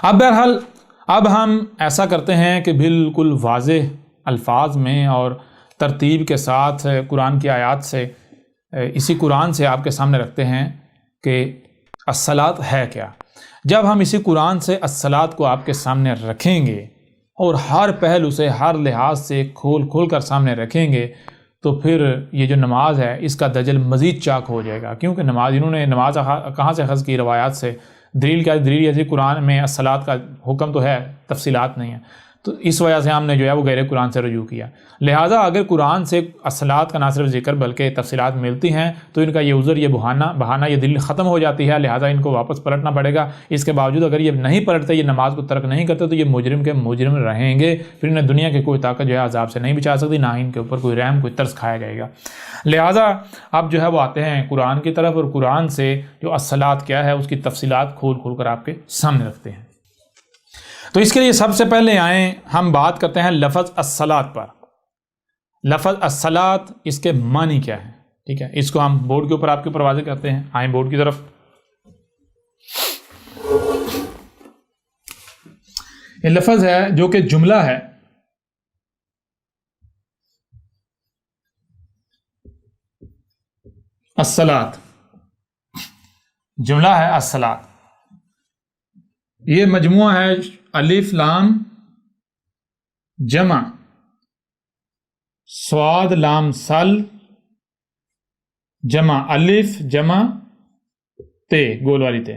اب بہرحال اب ہم ایسا کرتے ہیں کہ بالکل واضح الفاظ میں اور ترتیب کے ساتھ قرآن کی آیات سے اسی قرآن سے آپ کے سامنے رکھتے ہیں کہ الصلاۃ ہے کیا۔ جب ہم اسی قرآن سے الصلاۃ کو آپ کے سامنے رکھیں گے اور ہر پہلو سے ہر لحاظ سے کھول کھول کر سامنے رکھیں گے تو پھر یہ جو نماز ہے اس کا دجل مزید چاک ہو جائے گا، کیونکہ انہوں نے نماز کہاں سے اخذ کی؟ روایات سے۔ دلیل کیا؟ دلیل یہ قرآن میں الصلاۃ کا حکم تو ہے، تفصیلات نہیں ہیں، تو اس وجہ سے ہم نے جو ہے وہ غیر قرآن سے رجوع کیا۔ لہٰذا اگر قرآن سے الصلاۃ کا نہ صرف ذکر بلکہ تفصیلات ملتی ہیں تو ان کا یہ عذر، یہ بہانہ، یہ دلیل ختم ہو جاتی ہے، لہٰذا ان کو واپس پلٹنا پڑے گا۔ اس کے باوجود اگر یہ نہیں پلٹتے، یہ نماز کو ترک نہیں کرتے تو یہ مجرم کے مجرم رہیں گے، پھر انہیں دنیا کی کوئی طاقت جو ہے عذاب سے نہیں بچا سکتی، نہ ان کے اوپر کوئی رحم، کوئی ترس کھایا جائے گا۔ لہٰذا اب جو ہے وہ آتے ہیں قرآن کی طرف، اور قرآن سے جو الصلاۃ کیا ہے اس کی تفصیلات کھول کھول کر آپ کے سامنے رکھتے ہیں۔ تو اس کے لیے سب سے پہلے آئیں ہم بات کرتے ہیں لفظ الصلاۃ پر۔ لفظ الصلاۃ اس کے معنی کیا ہے؟ ٹھیک ہے، اس کو ہم بورڈ کے اوپر آپ کے اوپر واضح کرتے ہیں۔ آئیں بورڈ کی طرف۔ یہ لفظ ہے جو کہ جملہ ہے، الصلاۃ جملہ ہے الصلاۃ۔ یہ مجموعہ ہے الف لام جمع صاد لام سل جمع الف جمع تے، گول والی تے۔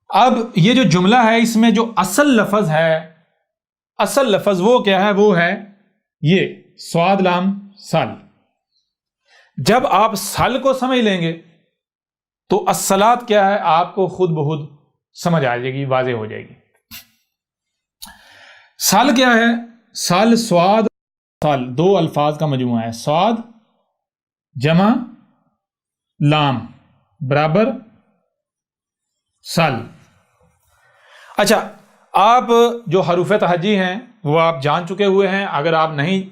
اب یہ جو جملہ ہے اس میں جو اصل لفظ ہے، اصل لفظ وہ کیا ہے؟ وہ ہے یہ صاد لام سل۔ جب آپ سل کو سمجھ لیں گے تو الصلاۃ کیا ہے آپ کو خود بخود سمجھ آ جائے گی، واضح ہو جائے گی۔ سل کیا ہے؟ سل صاد سل دو الفاظ کا مجموعہ ہے، صاد جمع لام برابر سل۔ اچھا، آپ جو حروف تہجی ہیں وہ آپ جان چکے ہوئے ہیں، اگر آپ نہیں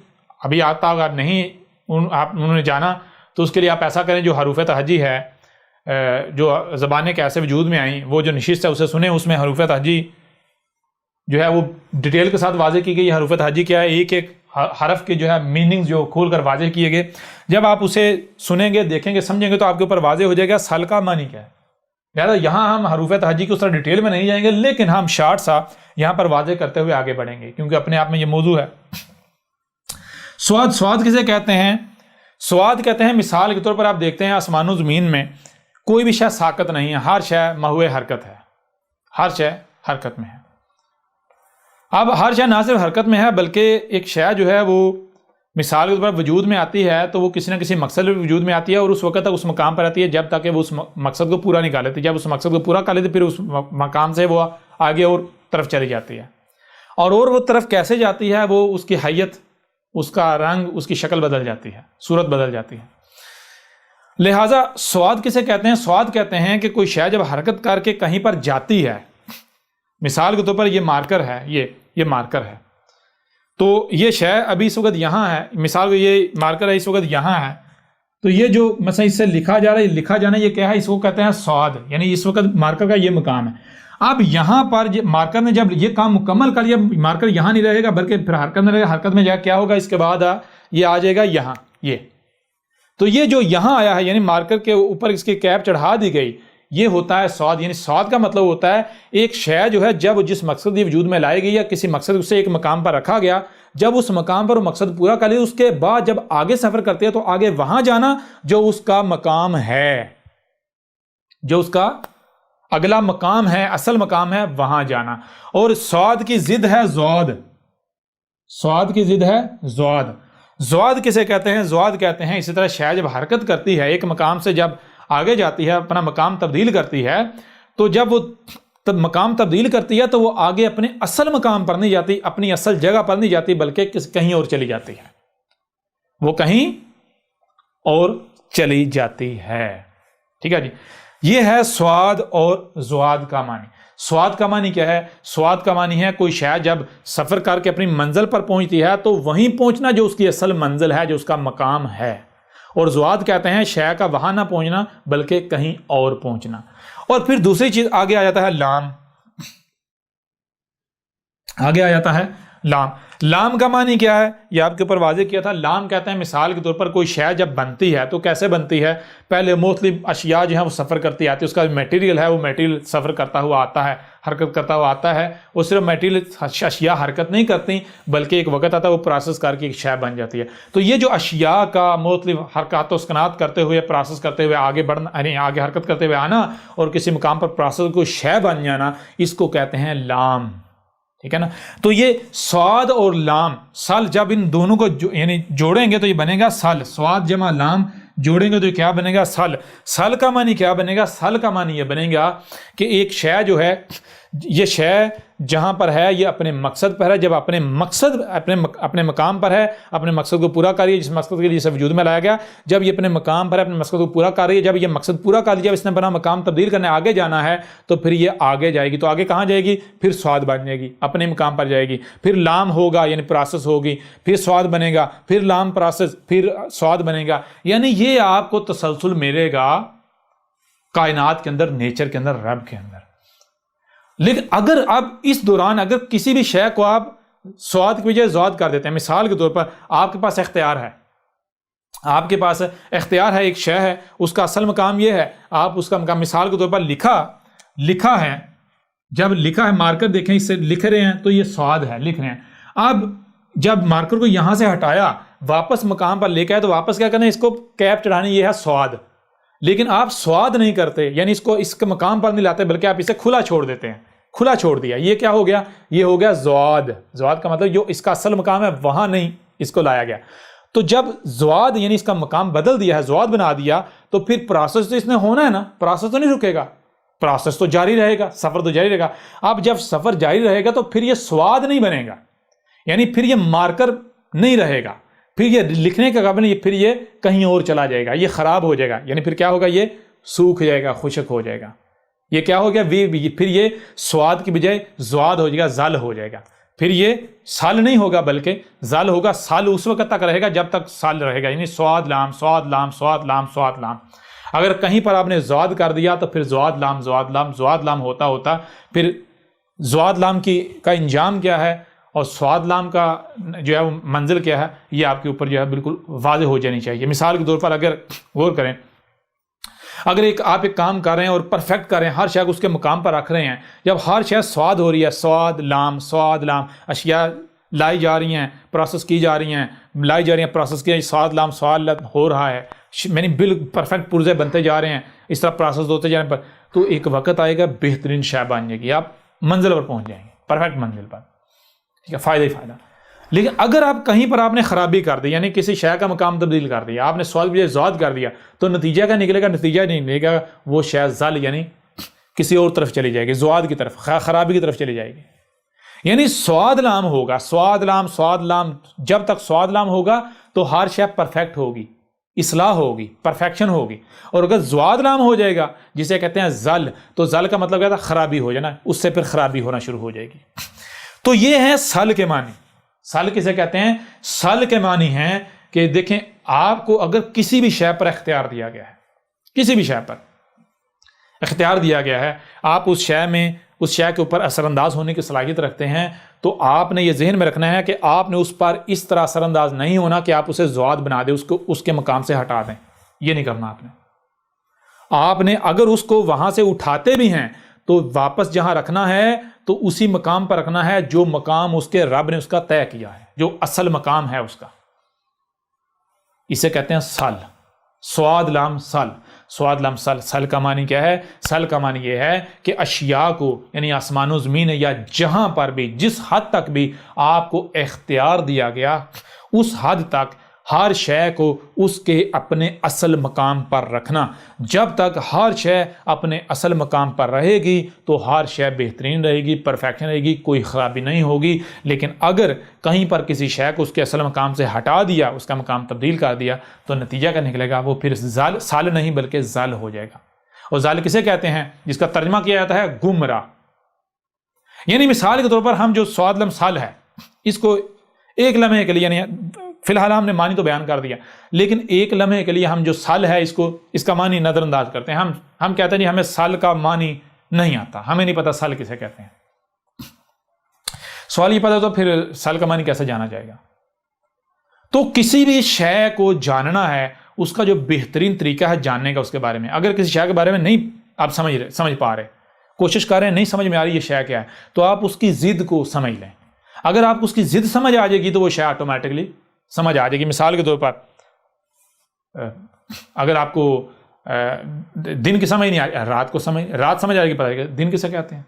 ابھی آتا اگر نہیں انہوں نے جانا تو اس کے لیے آپ ایسا کریں، جو حروف تہجی ہے، جو زبانیں کیسے وجود میں آئیں، وہ جو نشست ہے اسے سنیں، اس میں حروف تہجی جو ہے وہ ڈیٹیل کے ساتھ واضح کی گئی ہے۔ حروف تہجی کیا ہے؟ ایک ایک حرف کے جو ہے میننگ جو کھول کر واضح کیے گئے۔ جب آپ اسے سنیں گے، دیکھیں گے، سمجھیں گے تو آپ کے اوپر واضح ہو جائے گا سل کا معنی کیا ہے۔ لہٰذا یہاں ہم حروف تہجی کی اس طرح ڈیٹیل میں نہیں جائیں گے، لیکن ہم شارٹ سا یہاں پر واضح کرتے ہوئے آگے بڑھیں گے، کیونکہ اپنے آپ میں یہ موضوع ہے۔ سواد کسے کہتے ہیں؟ سواد کہتے ہیں، مثال کے طور پر آپ دیکھتے ہیں آسمان و زمین میں کوئی بھی شے ساکت نہیں ہے، ہر شے محو حرکت ہے، ہر شے حرکت میں ہے۔ اب ہر شے نہ صرف حرکت میں ہے بلکہ ایک شے جو ہے وہ مثال کے طور پر وجود میں آتی ہے تو وہ کسی نہ کسی مقصد وجود میں آتی ہے، اور اس وقت تک اس مقام پر آتی ہے جب تک کہ وہ اس مقصد کو پورا نہیں کر لیتی۔ جب اس مقصد کو پورا کر لیتی پھر اس مقام سے وہ آگے اور طرف چلی جاتی ہے، اور وہ طرف کیسے جاتی ہے؟ وہ اس کی حیت، اس کا رنگ، اس کی شکل بدل جاتی ہے، صورت بدل جاتی ہے۔ لہٰذا سواد کسے کہتے ہیں؟ سواد کہتے ہیں کہ کوئی شے جب حرکت کر کے کہیں پر جاتی ہے، مثال کے طور پر یہ مارکر ہے، یہ مارکر ہے، تو یہ شے ابھی اس وقت یہاں ہے، مثال کو یہ مارکر ہے اس وقت یہاں ہے، تو یہ جو مثلا اس سے لکھا جا رہا ہے، لکھا جانا یہ کیا ہے؟ اس کو کہتے ہیں سواد، یعنی اس وقت مارکر کا یہ مقام ہے۔ اب یہاں پر مارکر نے جب یہ کام مکمل کر لیا، مارکر یہاں نہیں رہے گا بلکہ پھر حرکت میں رہے گا، حرکت میں جا کیا ہوگا؟ اس کے بعد یہ آ جائے گا یہاں، یہ تو یہ جو یہاں آیا ہے یعنی مارکر کے اوپر اس کی کیپ چڑھا دی گئی، یہ ہوتا ہے سواد۔ یعنی سواد کا مطلب ہوتا ہے ایک شے جو ہے جب جس مقصد کی وجود میں لائی گئی یا کسی مقصد سے ایک مقام پر رکھا گیا، جب اس مقام پر وہ مقصد پورا کر لیا، اس کے بعد جب آگے سفر کرتے ہیں تو آگے وہاں جانا جو اس کا مقام ہے، جو اس کا اگلا مقام ہے، اصل مقام ہے، وہاں جانا۔ اور سواد کی ضد ہے زواد، سواد کی ضد ہے زواد۔ زواد کسے کہتے ہیں؟ زواد کہتے ہیں اسی طرح شے جب حرکت کرتی ہے، ایک مقام سے جب آگے جاتی ہے، اپنا مقام تبدیل کرتی ہے، تو جب وہ مقام تبدیل کرتی ہے تو وہ آگے اپنے اصل مقام پر نہیں جاتی، اپنی اصل جگہ پر نہیں جاتی، بلکہ کہیں اور چلی جاتی ہے، وہ کہیں اور چلی جاتی ہے۔ ٹھیک ہے جی، یہ ہے سواد اور زواد کا معنی۔ سواد کا معنی کیا ہے؟ سواد کا معنی ہے کوئی شے جب سفر کر کے اپنی منزل پر پہنچتی ہے تو وہیں پہنچنا جو اس کی اصل منزل ہے، جو اس کا مقام ہے، اور زواد کہتے ہیں شے کا وہاں نہ پہنچنا بلکہ کہیں اور پہنچنا۔ اور پھر دوسری چیز آگے آ جاتا ہے لام، آگے آ جاتا ہے لام۔ لام کا معنی کیا ہے یہ آپ کے اوپر واضح کیا تھا۔ لام کہتے ہیں مثال کے طور پر کوئی شے جب بنتی ہے تو کیسے بنتی ہے، پہلے مختلف اشیاء جو ہیں وہ سفر کرتی آتی ہے، اس کا میٹیریل ہے وہ میٹیریل سفر کرتا ہوا آتا ہے، حرکت کرتا ہوا آتا ہے، وہ صرف میٹیریل اشیاء حرکت نہیں کرتی بلکہ ایک وقت آتا ہے وہ پروسیس کر کے ایک شے بن جاتی ہے۔ تو یہ جو اشیاء کا مختلف حرکات و سکنات کرتے ہوئے پروسیس کرتے ہوئے آگے بڑھنا، یعنی آگے حرکت کرتے ہوئے آنا اور کسی مقام پر پروسیس کو شے بن جانا، اس کو کہتے ہیں لام، ٹھیک ہے نا۔ تو یہ سواد اور لام، سل، جب ان دونوں کو یعنی جوڑیں گے تو یہ بنے گا سل، سواد جمع لام جوڑیں گے تو یہ کیا بنے گا سل۔ سل کا معنی کیا بنے گا، سل کا معنی یہ بنے گا کہ ایک شے جو ہے، یہ شے جہاں پر ہے یہ اپنے مقصد پر ہے، جب اپنے مقصد اپنے مقام پر ہے، اپنے مقصد کو پورا کر رہی ہے، جس مقصد کے لیے اسے وجود میں لایا گیا، جب یہ اپنے مقام پر ہے، اپنے مقصد کو پورا کر رہی ہے، جب یہ مقصد پورا کر لیا، جب اس نے اپنا مقام تبدیل کرنے آگے جانا ہے تو پھر یہ آگے جائے گی۔ تو آگے کہاں جائے گی، پھر سواد بن جائے گی، اپنے مقام پر جائے گی، پھر لام ہوگا یعنی پروسیس ہوگی، پھر سواد بنے گا، پھر لام پروسیس، پھر سواد بنے گا، یعنی یہ آپ کو تسلسل ملے گا کائنات کے اندر، نیچر کے اندر، رب کے اندر۔ لیکن اگر اب اس دوران اگر کسی بھی شے کو آپ سواد کی بجائے زواد کر دیتے ہیں، مثال کے طور پر آپ کے پاس اختیار ہے، آپ کے پاس اختیار ہے، ایک شے ہے، اس کا اصل مقام یہ ہے، آپ اس کا مقام مثال کے طور پر لکھا ہے، جب لکھا ہے مارکر دیکھیں اس سے لکھ رہے ہیں تو یہ سواد ہے، لکھ رہے ہیں۔ اب جب مارکر کو یہاں سے ہٹایا واپس مقام پر لے کے آئے تو واپس کیا کرنا ہے، اس کو کیپ چڑھانی، یہ ہے سواد۔ لیکن آپ سواد نہیں کرتے، یعنی اس کو اس کے مقام پر نہیں لاتے بلکہ آپ اسے کھلا چھوڑ دیتے ہیں، کھلا چھوڑ دیا، یہ کیا ہو گیا، یہ ہو گیا زواد۔ زواد کا مطلب جو اس کا اصل مقام ہے وہاں نہیں اس کو لایا گیا۔ تو جب زواد یعنی اس کا مقام بدل دیا ہے، زواد بنا دیا، تو پھر پروسیس تو اس نے ہونا ہے نا، پروسیس تو نہیں رکے گا، پروسیس تو جاری رہے گا، سفر تو جاری رہے گا۔ اب جب سفر جاری رہے گا تو پھر یہ سواد نہیں بنے گا، یعنی پھر یہ مارکر نہیں رہے گا، پھر یہ لکھنے کا قابل نہیں، پھر یہ کہیں اور چلا جائے گا، یہ خراب ہو جائے گا، یعنی پھر کیا ہوگا، یہ سوکھ جائے گا، خشک ہو جائے گا، یہ کیا ہو گیا، پھر یہ سواد کی بجائے زواد ہو جائے گا، زل ہو جائے گا، پھر یہ سال نہیں ہوگا بلکہ زل ہوگا۔ سال اس وقت تک رہے گا جب تک سال رہے گا، یعنی سواد لام سواد لام سواد لام سواد لام۔ اگر کہیں پر آپ نے زواد کر دیا تو پھر زواد لام زواد لام زواد لام ہوتا ہوتا پھر زواد لام کا انجام کیا ہے اور سواد لام کا جو ہے منزل کیا ہے، یہ آپ کے اوپر جو ہے بالکل واضح ہو جانی چاہیے۔ مثال کے طور پر اگر غور کریں، اگر آپ ایک کام کر رہے ہیں اور پرفیکٹ کر رہے ہیں، ہر شے کو اس کے مقام پر رکھ رہے ہیں، جب ہر شے سواد ہو رہی ہے، سواد لام، اشیاء لائی جا رہی ہیں، پروسیس کی جا رہی ہیں، لائی جا رہی ہیں، پروسیس کی، سواد لام ہو رہا ہے، یعنی بالکل پرفیکٹ پرزے بنتے جا رہے ہیں، اس طرح پروسیس ہوتے جانے پر تو ایک وقت آئے گا بہترین شے بن جائے گی، آپ منزل پر پہنچ جائیں گے، پرفیکٹ منزل پر، ٹھیک ہے، فائدہ ہی فائدہ۔ لیکن اگر آپ کہیں پر آپ نے خرابی کر دی، یعنی کسی شے کا مقام تبدیل کر دیا، آپ نے سواد بجائے زواد کر دیا، تو نتیجہ کیا نکلے گا، نتیجہ نہیں نکلے گا، وہ شے زل یعنی کسی اور طرف چلی جائے گی، زواد کی طرف، خرابی کی طرف چلی جائے گی۔ یعنی سواد لام ہوگا، سواد لام، جب تک سواد لام ہوگا تو ہر شے پرفیکٹ ہوگی، اصلاح ہوگی، پرفیکشن ہوگی۔ اور اگر زواد لام ہو جائے گا جسے کہتے ہیں زل، تو زل کا مطلب کیا تھا، خرابی ہو جانا، اس سے پھر خرابی ہونا شروع ہو جائے گی۔ تو یہ ہے سل کے معنی۔ سل کسے کہتے ہیں، سل کے معنی ہیں کہ دیکھیں آپ کو اگر کسی بھی شے پر اختیار دیا گیا ہے، کسی بھی شے پر اختیار دیا گیا ہے، آپ اس شے کے اوپر اثر انداز ہونے کی صلاحیت رکھتے ہیں، تو آپ نے یہ ذہن میں رکھنا ہے کہ آپ نے اس پر اس طرح اثر انداز نہیں ہونا کہ آپ اسے زواد بنا دیں، اس کے مقام سے ہٹا دیں، یہ نہیں کرنا آپ نے اگر اس کو وہاں سے اٹھاتے بھی ہیں تو واپس جہاں رکھنا ہے تو اسی مقام پر رکھنا ہے جو مقام اس کے رب نے اس کا طے کیا ہے، جو اصل مقام ہے اس کا، اسے کہتے ہیں سل۔ سواد لام سل، سواد لام سل۔ سل کا معنی کیا ہے، سل کا معنی یہ ہے کہ اشیاء کو، یعنی آسمان و زمین یا جہاں پر بھی جس حد تک بھی آپ کو اختیار دیا گیا، اس حد تک ہر شے کو اس کے اپنے اصل مقام پر رکھنا۔ جب تک ہر شے اپنے اصل مقام پر رہے گی تو ہر شے بہترین رہے گی، پرفیکشن رہے گی، کوئی خرابی نہیں ہوگی۔ لیکن اگر کہیں پر کسی شے کو اس کے اصل مقام سے ہٹا دیا، اس کا مقام تبدیل کر دیا، تو نتیجہ کیا نکلے گا، وہ پھر سال نہیں بلکہ زل ہو جائے گا۔ اور زل کسے کہتے ہیں، جس کا ترجمہ کیا جاتا ہے گمراہ۔ یعنی مثال کے طور پر ہم جو سواد لم سال ہے، اس کو ایک لمحے کے لیے، یعنی فی الحال ہم نے معنی تو بیان کر دیا، لیکن ایک لمحے کے لیے ہم جو سل ہے اس کا معنی نظر انداز کرتے ہیں. ہم کہتے ہیں جی ہمیں سل کا معنی نہیں آتا، ہمیں نہیں پتا سل کسے کہتے ہیں. سوال یہ پتا تو پھر سل کا معنی کیسے جانا جائے گا؟ تو کسی بھی شے کو جاننا ہے، اس کا جو بہترین طریقہ ہے جاننے کا اس کے بارے میں. اگر کسی شے کے بارے میں نہیں آپ سمجھ پا رہے، کوشش کر رہے ہیں، نہیں سمجھ میں آ رہی یہ شے کیا ہے، تو آپ اس کی ضد کو سمجھ لیں. اگر آپ اس کی ضد سمجھ آ جائے گی تو وہ شے آٹومیٹکلی سمجھ آ جائے گی. مثال کے طور پر اگر آپ کو دن کی سمجھ نہیں آ رہی، رات سمجھ آ جائے گی، پتہ ہے دن کسے کہتے ہیں،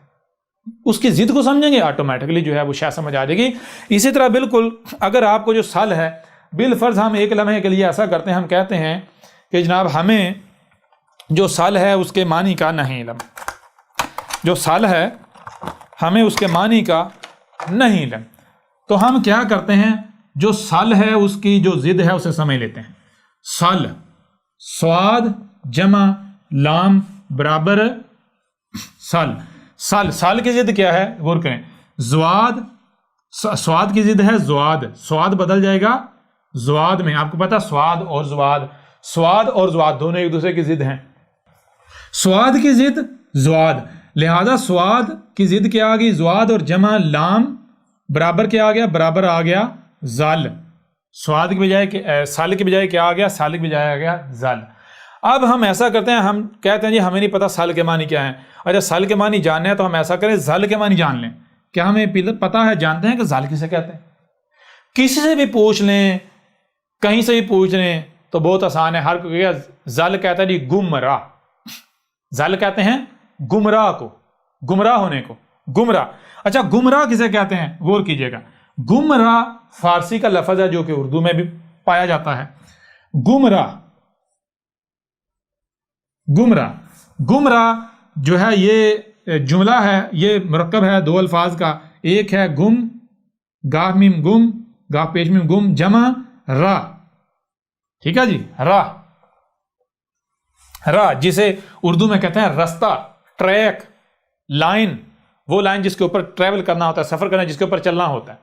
اس کی ضد کو سمجھیں گے آٹومیٹکلی جو ہے وہ شے سمجھ آ جائے گی. اسی طرح بالکل اگر آپ کو جو سل ہے، بالفرض ہم ایک لمحے کے لیے ایسا کرتے ہیں، ہم کہتے ہیں کہ جناب ہمیں جو سل ہے اس کے معنی کا نہیں علم، جو سل ہے ہمیں اس کے معنی کا نہیں علم. تو ہم کیا کرتے ہیں، جو سل ہے اس کی جو ضد ہے اسے سمجھ لیتے ہیں. سل سواد جمع لام برابر سل. سل کی ضد کیا ہے غور کریں، زواد. سواد کی ضد ہے زواد، سواد بدل جائے گا زواد میں. آپ کو پتا سواد اور زواد دونوں ایک دوسرے کی ضد ہیں. سواد کی ضد زواد، لہذا سواد کی ضد کیا آ گئی زواد، اور جمع لام برابر کیا آ گیا، برابر آ گیا زل. سواد کی بجائے سال کی بجائے کیا آ گیا، سال کی بجائے آ گیا زل. اب ہم ایسا کرتے ہیں، ہم کہتے ہیں جی ہمیں نہیں پتا سال کے معنی کیا ہیں. اچھا سال کے معنی جاننے ہیں تو ہم ایسا کریں زل کے معنی جان لیں. کیا ہمیں پتا ہے، جانتے ہیں کہ زل کسے کہتے ہیں؟ کسی سے بھی پوچھ لیں، کہیں سے بھی پوچھ لیں تو بہت آسان ہے. ہر کوئی زل کہتا ہے جی گمراہ. زل کہتے ہیں گمراہ کو، گمراہ ہونے کو، گمراہ. اچھا گمراہ کسے کہتے ہیں غور کیجئے گا. گمراہ فارسی کا لفظ ہے جو کہ اردو میں بھی پایا جاتا ہے. گمراہ جو ہے یہ جملہ ہے، یہ مرکب ہے دو الفاظ کا. ایک ہے گم، گاہ میم گم، گاہ پیش میم گم، جمع راہ. ٹھیک ہے جی، راہ جسے اردو میں کہتے ہیں رستہ، ٹریک، لائن، وہ لائن جس کے اوپر ٹریول کرنا ہوتا ہے، سفر کرنا جس کے اوپر چلنا ہوتا ہے.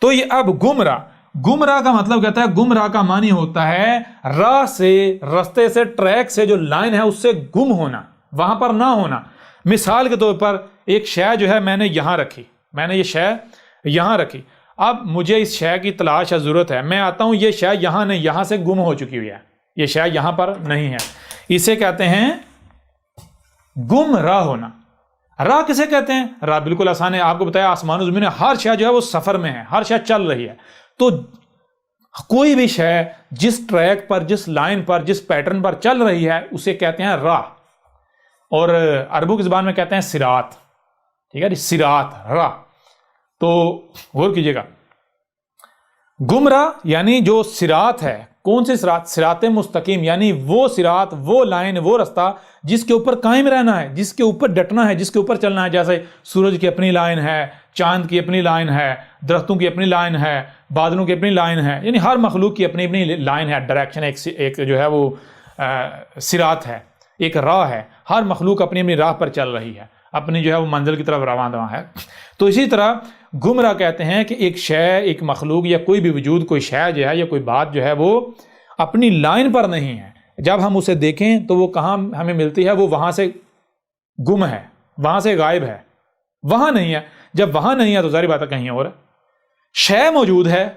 تو یہ اب گمراہ کا مطلب کہتا ہے، گمراہ کا معنی ہوتا ہے راہ سے، رستے سے، ٹریک سے، جو لائن ہے اس سے گم ہونا، وہاں پر نہ ہونا. مثال کے طور پر ایک شے جو ہے میں نے یہاں رکھی، میں نے یہ شے یہاں رکھی. اب مجھے اس شے کی تلاش ہے، ضرورت ہے، میں آتا ہوں، یہ شے یہاں نہیں، یہاں سے گم ہو چکی ہوئی ہے، یہ شے یہاں پر نہیں ہے. اسے کہتے ہیں گم راہ ہونا. راہ کسے کہتے ہیں؟ راہ بالکل آسان ہے، آپ کو بتایا آسمان و زمین، ہر شے جو ہے وہ سفر میں ہے، ہر شے چل رہی ہے. تو کوئی بھی شے جس ٹریک پر، جس لائن پر، جس پیٹرن پر چل رہی ہے اسے کہتے ہیں راہ. اور عربوں کی زبان میں کہتے ہیں صراط. ٹھیک ہے جی، صراط، راہ. تو غور کیجئے گا، گمراہ یعنی جو صراط ہے، کون سی صراط؟ صراط مستقیم، یعنی وہ صراط، وہ لائن، وہ رستہ جس کے اوپر قائم رہنا ہے، جس کے اوپر ڈٹنا ہے، جس کے اوپر چلنا ہے. جیسے سورج کی اپنی لائن ہے، چاند کی اپنی لائن ہے، درختوں کی اپنی لائن ہے، بادلوں کی اپنی لائن ہے، یعنی ہر مخلوق کی اپنی اپنی لائن ہے، ڈائریکشن. ایک جو ہے وہ صراط ہے، ایک راہ ہے. ہر مخلوق اپنی اپنی راہ پر چل رہی ہے، اپنی جو ہے وہ منزل کی طرف رواں ہے. تو اسی طرح گمراہ کہتے ہیں کہ ایک شے، ایک مخلوق یا کوئی بھی وجود، کوئی شے جو ہے یا کوئی بات جو ہے وہ اپنی لائن پر نہیں ہے. جب ہم اسے دیکھیں تو وہ کہاں ہمیں ملتی ہے، وہ وہاں سے گم ہے، وہاں سے غائب ہے، وہاں نہیں ہے. جب وہاں نہیں ہے تو ظاہر بات ہے کہیں اور. شے موجود ہے،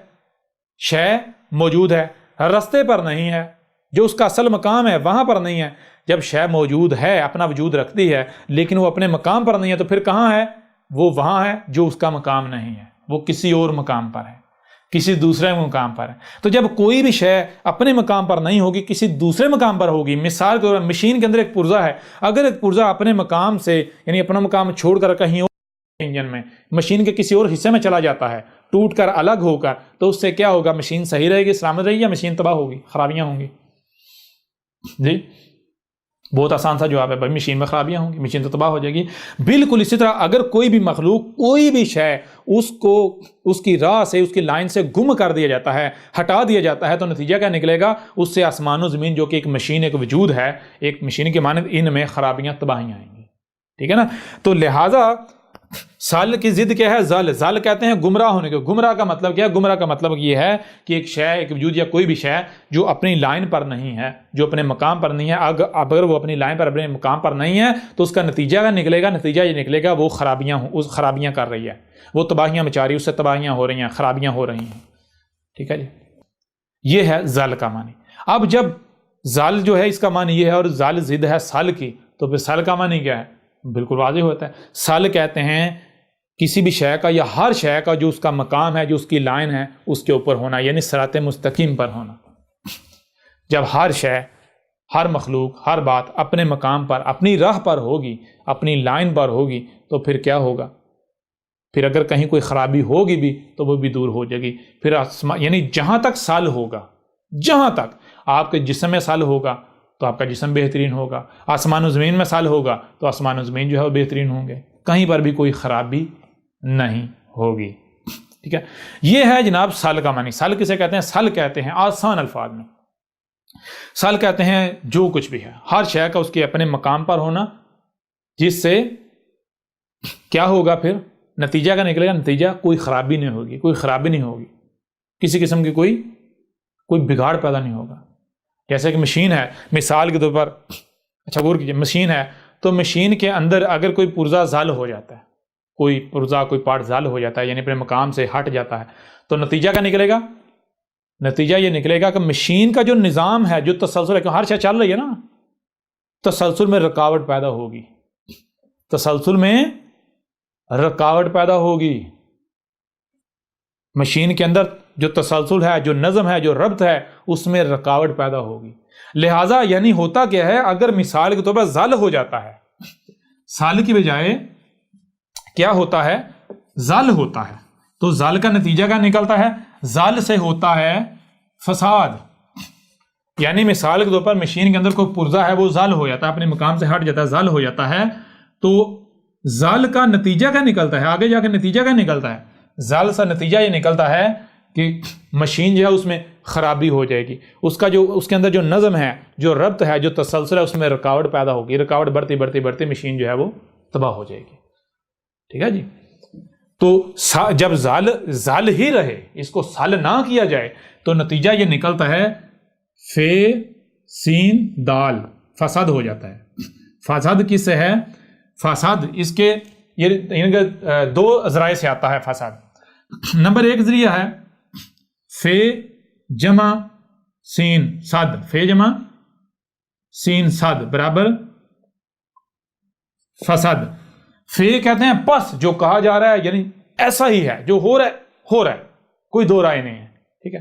شے موجود ہے، رستے پر نہیں ہے، جو اس کا اصل مقام ہے وہاں پر نہیں ہے. جب شے موجود ہے، اپنا وجود رکھتی ہے، لیکن وہ اپنے مقام پر نہیں ہے، تو پھر کہاں ہے؟ وہ وہاں ہے جو اس کا مقام نہیں ہے، وہ کسی اور مقام پر ہے، کسی دوسرے مقام پر ہے. تو جب کوئی بھی شے اپنے مقام پر نہیں ہوگی، کسی دوسرے مقام پر ہوگی. مثال کے طور پر مشین کے اندر ایک پرزہ ہے، اگر ایک پرزہ اپنے مقام سے، یعنی اپنا مقام چھوڑ کر کہیں اور انجن میں، مشین کے کسی اور حصے میں چلا جاتا ہے، ٹوٹ کر، الگ ہو کر، تو اس سے کیا ہوگا؟ مشین صحیح رہے گی، سلامت رہے گی، یا مشین تباہ ہوگی، خرابیاں ہوں گی؟ جی بہت آسان سا جواب ہے بھائی، مشین میں خرابیاں ہوں گی، مشین تو تباہ ہو جائے گی. بالکل اسی طرح اگر کوئی بھی مخلوق، کوئی بھی شے اس کو اس کی راہ سے، اس کی لائن سے گم کر دیا جاتا ہے، ہٹا دیا جاتا ہے، تو نتیجہ کیا نکلے گا؟ اس سے آسمان و زمین جو کہ ایک مشین، ایک وجود ہے، ایک مشین کی مانند، ان میں خرابیاں، تباہیاں آئیں گی. ٹھیک ہے نا؟ تو لہٰذا سال کی ضد کیا ہے؟ زل. زل کہتے ہیں گمراہ ہونے کو. گمراہ کا مطلب کیا ہے؟ گمراہ کا مطلب یہ ہے کہ ایک شے، ایک وجود یا کوئی بھی شے جو اپنی لائن پر نہیں ہے، جو اپنے مقام پر نہیں ہے، اگر وہ اپنی لائن پر، اپنے مقام پر نہیں ہے تو اس کا نتیجہ کیا نکلے گا؟ نتیجہ یہ نکلے گا وہ خرابیاں کر رہی ہے، وہ تباہیاں مچا رہی ہے، اس سے تباہیاں ہو رہی ہیں، خرابیاں ہو رہی ہیں. ٹھیک ہے جی، یہ ہے زل کا معنی. اب جب زل جو ہے اس کا معنی یہ ہے اور زل ضد ہے سل کی، تو پھر سل کا معنی کیا ہے؟ بالکل واضح ہوتا ہے. سل کہتے ہیں کسی بھی شے کا یا ہر شے کا جو اس کا مقام ہے، جو اس کی لائن ہے، اس کے اوپر ہونا، یعنی صراط مستقیم پر ہونا. جب ہر شے، ہر مخلوق، ہر بات اپنے مقام پر، اپنی راہ پر ہوگی، اپنی لائن پر ہوگی، تو پھر کیا ہوگا؟ پھر اگر کہیں کوئی خرابی ہوگی بھی تو وہ بھی دور ہو جائے گی. پھر یعنی جہاں تک سال ہوگا، جہاں تک آپ کے جسم میں سال ہوگا تو آپ کا جسم بہترین ہوگا، آسمان و زمین میں سال ہوگا تو آسمان و زمین جو ہے وہ بہترین ہوں گے، کہیں پر بھی کوئی خرابی نہیں ہوگی. ٹھیک ہے، یہ ہے جناب سال کا معنی. سال کسے کہتے ہیں؟ سال کہتے ہیں آسان الفاظ میں، سال کہتے ہیں جو کچھ بھی ہے، ہر شے کا اس کے اپنے مقام پر ہونا، جس سے کیا ہوگا؟ پھر نتیجہ کا نکلے گا، نتیجہ کوئی خرابی نہیں ہوگی، کوئی خرابی نہیں ہوگی، کسی قسم کی کوئی بگاڑ پیدا نہیں ہوگا. جیسے کہ مشین ہے، مثال کے طور پر، اچھا غور کیجیے، مشین ہے تو مشین کے اندر اگر کوئی پرزہ زال ہو جاتا ہے، کوئی پرزہ، کوئی پارٹ زال ہو جاتا ہے، یعنی اپنے مقام سے ہٹ جاتا ہے، تو نتیجہ کیا نکلے گا؟ نتیجہ یہ نکلے گا کہ مشین کا جو نظام ہے، جو تسلسل ہے، کہ ہر شے چل رہی ہے نا، تسلسل میں رکاوٹ پیدا ہوگی، تسلسل میں رکاوٹ پیدا ہوگی. مشین کے اندر جو تسلسل ہے، جو نظم ہے، جو ربط ہے، اس میں رکاوٹ پیدا ہوگی. لہٰذا یعنی ہوتا کیا ہے؟ اگر مثال کے طور پر زل ہو جاتا ہے، سال کی بجائے کیا ہوتا ہے؟ زل ہوتا ہے، تو زل کا نتیجہ کیا نکلتا ہے؟ زل سے ہوتا ہے فساد. یعنی مثال کے طور پر مشین کے اندر کوئی پرزہ ہے، وہ زل ہو جاتا ہے، اپنے مقام سے ہٹ جاتا ہے، زل ہو جاتا ہے، تو زل کا نتیجہ کیا نکلتا ہے؟ آگے جا کے نتیجہ کیا نکلتا ہے؟ زل سے نتیجہ یہ نکلتا ہے کہ مشین جو ہے اس میں خرابی ہو جائے گی، اس کے اندر جو نظم ہے، جو ربط ہے، جو تسلسل ہے، اس میں رکاوٹ پیدا ہوگی، رکاوٹ بڑھتی بڑھتی بڑھتی مشین جو ہے وہ تباہ ہو جائے گی. ٹھیک ہے جی، تو جب زال ہی رہے، اس کو سال نہ کیا جائے، تو نتیجہ یہ نکلتا ہے فے سین دال، فساد ہو جاتا ہے. فساد کس سے ہے؟ فساد اس کے یہ دو ذرائع سے آتا ہے فساد. نمبر ایک ذریعہ ہے فے جمع سین صد، فے جمع سین صد برابر فساد. فے کہتے ہیں پس جو کہا جا رہا ہے، یعنی ایسا ہی ہے، جو ہو رہا ہے، کوئی دو رائے نہیں ہے. ٹھیک ہے،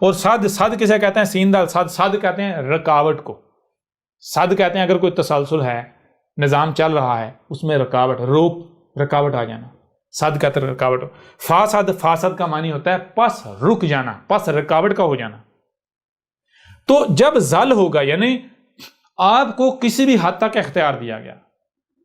اور صد کسے کہتے ہیں؟ سین دال صد کہتے ہیں رکاوٹ کو. صد کہتے ہیں اگر کوئی تسلسل ہے، نظام چل رہا ہے، اس میں رکاوٹ آ جانا، صد کہتے ہیں رکاوٹ. فاسد کا معنی ہوتا ہے پس رک جانا، پس رکاوٹ کا ہو جانا. تو جب زل ہوگا، یعنی آپ کو کسی بھی حد تک اختیار دیا گیا،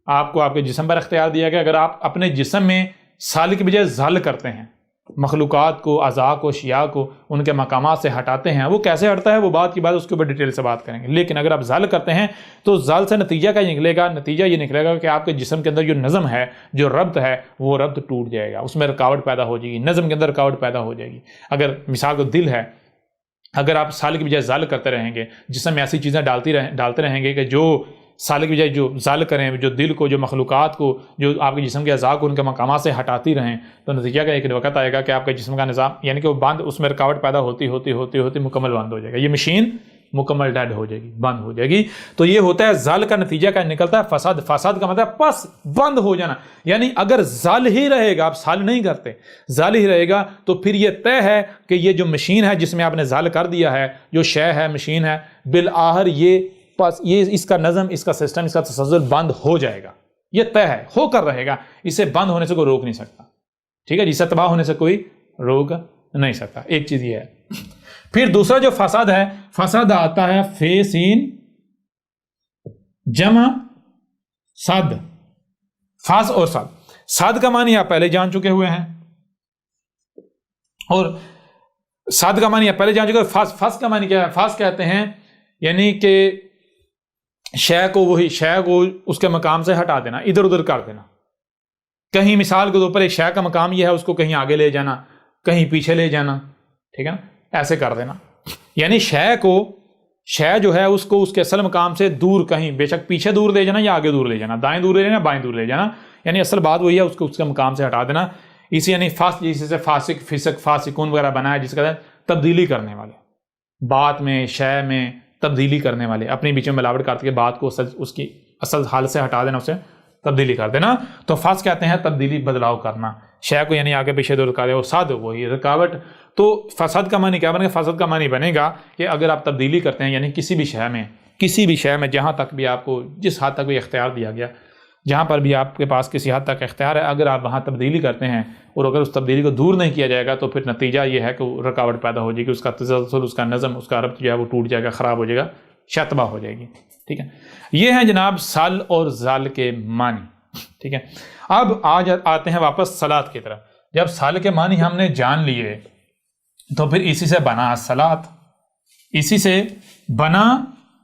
آپ کو آپ کے جسم پر اختیار دیا گیا، اگر آپ اپنے جسم میں سال کی بجائے زل کرتے ہیں، مخلوقات کو، اعضاء کو، اشیاء کو ان کے مقامات سے ہٹاتے ہیں، وہ کیسے ہٹتا ہے وہ بات کی بات اس کے اوپر ڈیٹیل سے بات کریں گے. لیکن اگر آپ زل کرتے ہیں تو زل سے نتیجہ کیا نکلے گا؟ نتیجہ یہ نکلے گا کہ آپ کے جسم کے اندر جو نظم ہے، جو ربط ہے، وہ ربط ٹوٹ جائے گا، اس میں رکاوٹ پیدا ہو جائے گی، نظم کے اندر رکاوٹ پیدا ہو جائے گی. اگر مثال کو دل ہے، اگر آپ سال کی بجائے زل کرتے رہیں گے، جسم میں ایسی چیزیں ڈالتے رہیں گے کہ جو سال کی بجائے جو زل کریں، جو دل کو، جو مخلوقات کو، جو آپ کے جسم کے اعضاء کو ان کے مقامات سے ہٹاتی رہیں، تو نتیجہ کا ایک وقت آئے گا کہ آپ کے جسم کا نظام، یعنی کہ وہ بند، اس میں رکاوٹ پیدا ہوتی مکمل بند ہو جائے گا، یہ مشین مکمل ڈیڈ ہو جائے گی، بند ہو جائے گی. تو یہ ہوتا ہے زل کا نتیجہ کا نکلتا ہے فساد. فساد کا مطلب پس بند ہو جانا. یعنی اگر زل ہی رہے گا، آپ سال نہیں کرتے، زل ہی رہے گا، تو پھر یہ طے ہے کہ یہ جو مشین ہے جس میں آپ نے زل کر دیا ہے، جو شے ہے، مشین ہے، بالآخر یہ اس کا نظم، اس کا سسٹم، اس کا تسلسل بند ہو جائے گا. یہ طے ہے، ہو کر رہے گا، اسے بند ہونے سے کوئی روک نہیں سکتا. ٹھیک ہے، اسے تباہ ہونے سے کوئی روک نہیں سکتا. ایک چیز یہ ہے. پھر دوسرا جو فساد ہے، فساد آتا ہے فے سین جمع صد، فاس اور صد. صد کا معنی آپ پہلے جان چکے ہوئے ہیں، اور صد کا معنی آپ پہلے جان چکے ہیں. فاس کا معنی کیا ہے؟ فاس کہتے ہیں یعنی کہ شے کو اس کے مقام سے ہٹا دینا، ادھر ادھر کر دینا. کہیں مثال کے طور پر ایک شے کا مقام یہ ہے اس کو کہیں آگے لے جانا، کہیں پیچھے لے جانا، ٹھیک ہے نا، ایسے کر دینا، یعنی شے جو ہے اس کو اس کے اصل مقام سے دور، کہیں بے شک پیچھے دور لے جانا یا آگے دور لے جانا، دائیں دور لے جانا، بائیں دور لے جانا، یعنی اصل بات وہی ہے، اس کو اس کے مقام سے ہٹا دینا. اسی یعنی جس سے فاسق، فسق، فاسقون وغیرہ بنا ہے، جس کا تبدیلی کرنے والے، بات میں، شے میں تبدیلی کرنے والے، اپنے بیچ میں ملاوٹ کرتے کے بات کو اس کی اصل حال سے ہٹا دینا، اسے تبدیلی کر دینا. تو فاسق کہتے ہیں تبدیلی، بدلاؤ کرنا، شے کو یعنی آگے پیچھے دور کر دے، اور صد وہی رکاوٹ. تو فساد کا معنی کیا بنے گا؟ فساد کا معنی بنے گا کہ اگر آپ تبدیلی کرتے ہیں، یعنی کسی بھی شے میں جہاں تک بھی آپ کو جس حد تک بھی اختیار دیا گیا، جہاں پر بھی آپ کے پاس کسی حد تک اختیار ہے، اگر آپ وہاں تبدیلی کرتے ہیں اور اگر اس تبدیلی کو دور نہیں کیا جائے گا تو پھر نتیجہ یہ ہے کہ رکاوٹ پیدا ہو جائے گی، اس کا تسلسل، اس کا نظم، اس کا ربط جو ہے وہ ٹوٹ جائے گا، خراب ہو جائے گا، شتبہ ہو جائے گی. ٹھیک ہے، یہ ہیں جناب سل اور زل کے معنی. ٹھیک ہے، اب آج آتے ہیں واپس صلاۃ کی طرف. جب سل کے معنی ہم نے جان لیے تو پھر اسی سے بنا الصلاۃ، اسی سے بنا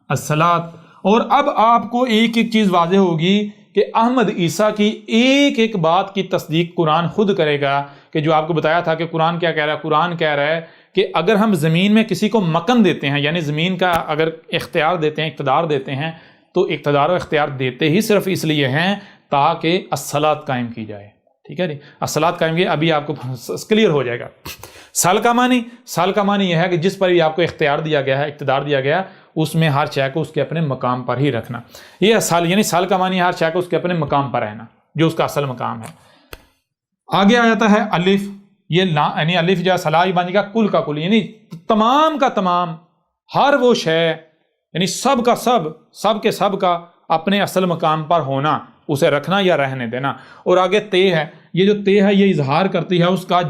الصلاۃ. اور اب آپ کو ایک ایک چیز واضح ہوگی کہ احمد عیسیٰ کی ایک ایک بات کی تصدیق قرآن خود کرے گا، کہ جو آپ کو بتایا تھا کہ قرآن کیا کہہ رہا ہے. قرآن کہہ رہا ہے کہ اگر ہم زمین میں کسی کو مکن دیتے ہیں، یعنی زمین کا اگر اختیار دیتے ہیں، اقتدار دیتے ہیں، تو اقتدار و اختیار دیتے ہی صرف اس لیے ہیں تاکہ الصلاۃ قائم کی جائے. ٹھیک ہے جی، الصلاۃ قائم کی، ابھی آپ کو کلیئر ہو جائے گا. سال کا معنی یہ ہے کہ جس پر بھی آپ کو اختیار دیا گیا ہے، اقتدار دیا گیا ہے، اس میں ہر شے کو اس کے اپنے مقام پر ہی رکھنا. یہ سال، یعنی سال کا معنی ہر شے کو اس کے اپنے مقام پر رہنا، جو اس کا اصل مقام ہے. آگے آ جاتا ہے الف. یہ یعنی الف جو صلاح بن جائے گا کل کا کل، یعنی تمام کا تمام، ہر وہ شے، یعنی سب کا سب کے سب کا اپنے اصل مقام پر ہونا، اسے رکھنا یا رہنے دینا. اور آگے تے ہے. یہ جو تے ہے یہ اظہار کرتی ہے اس کا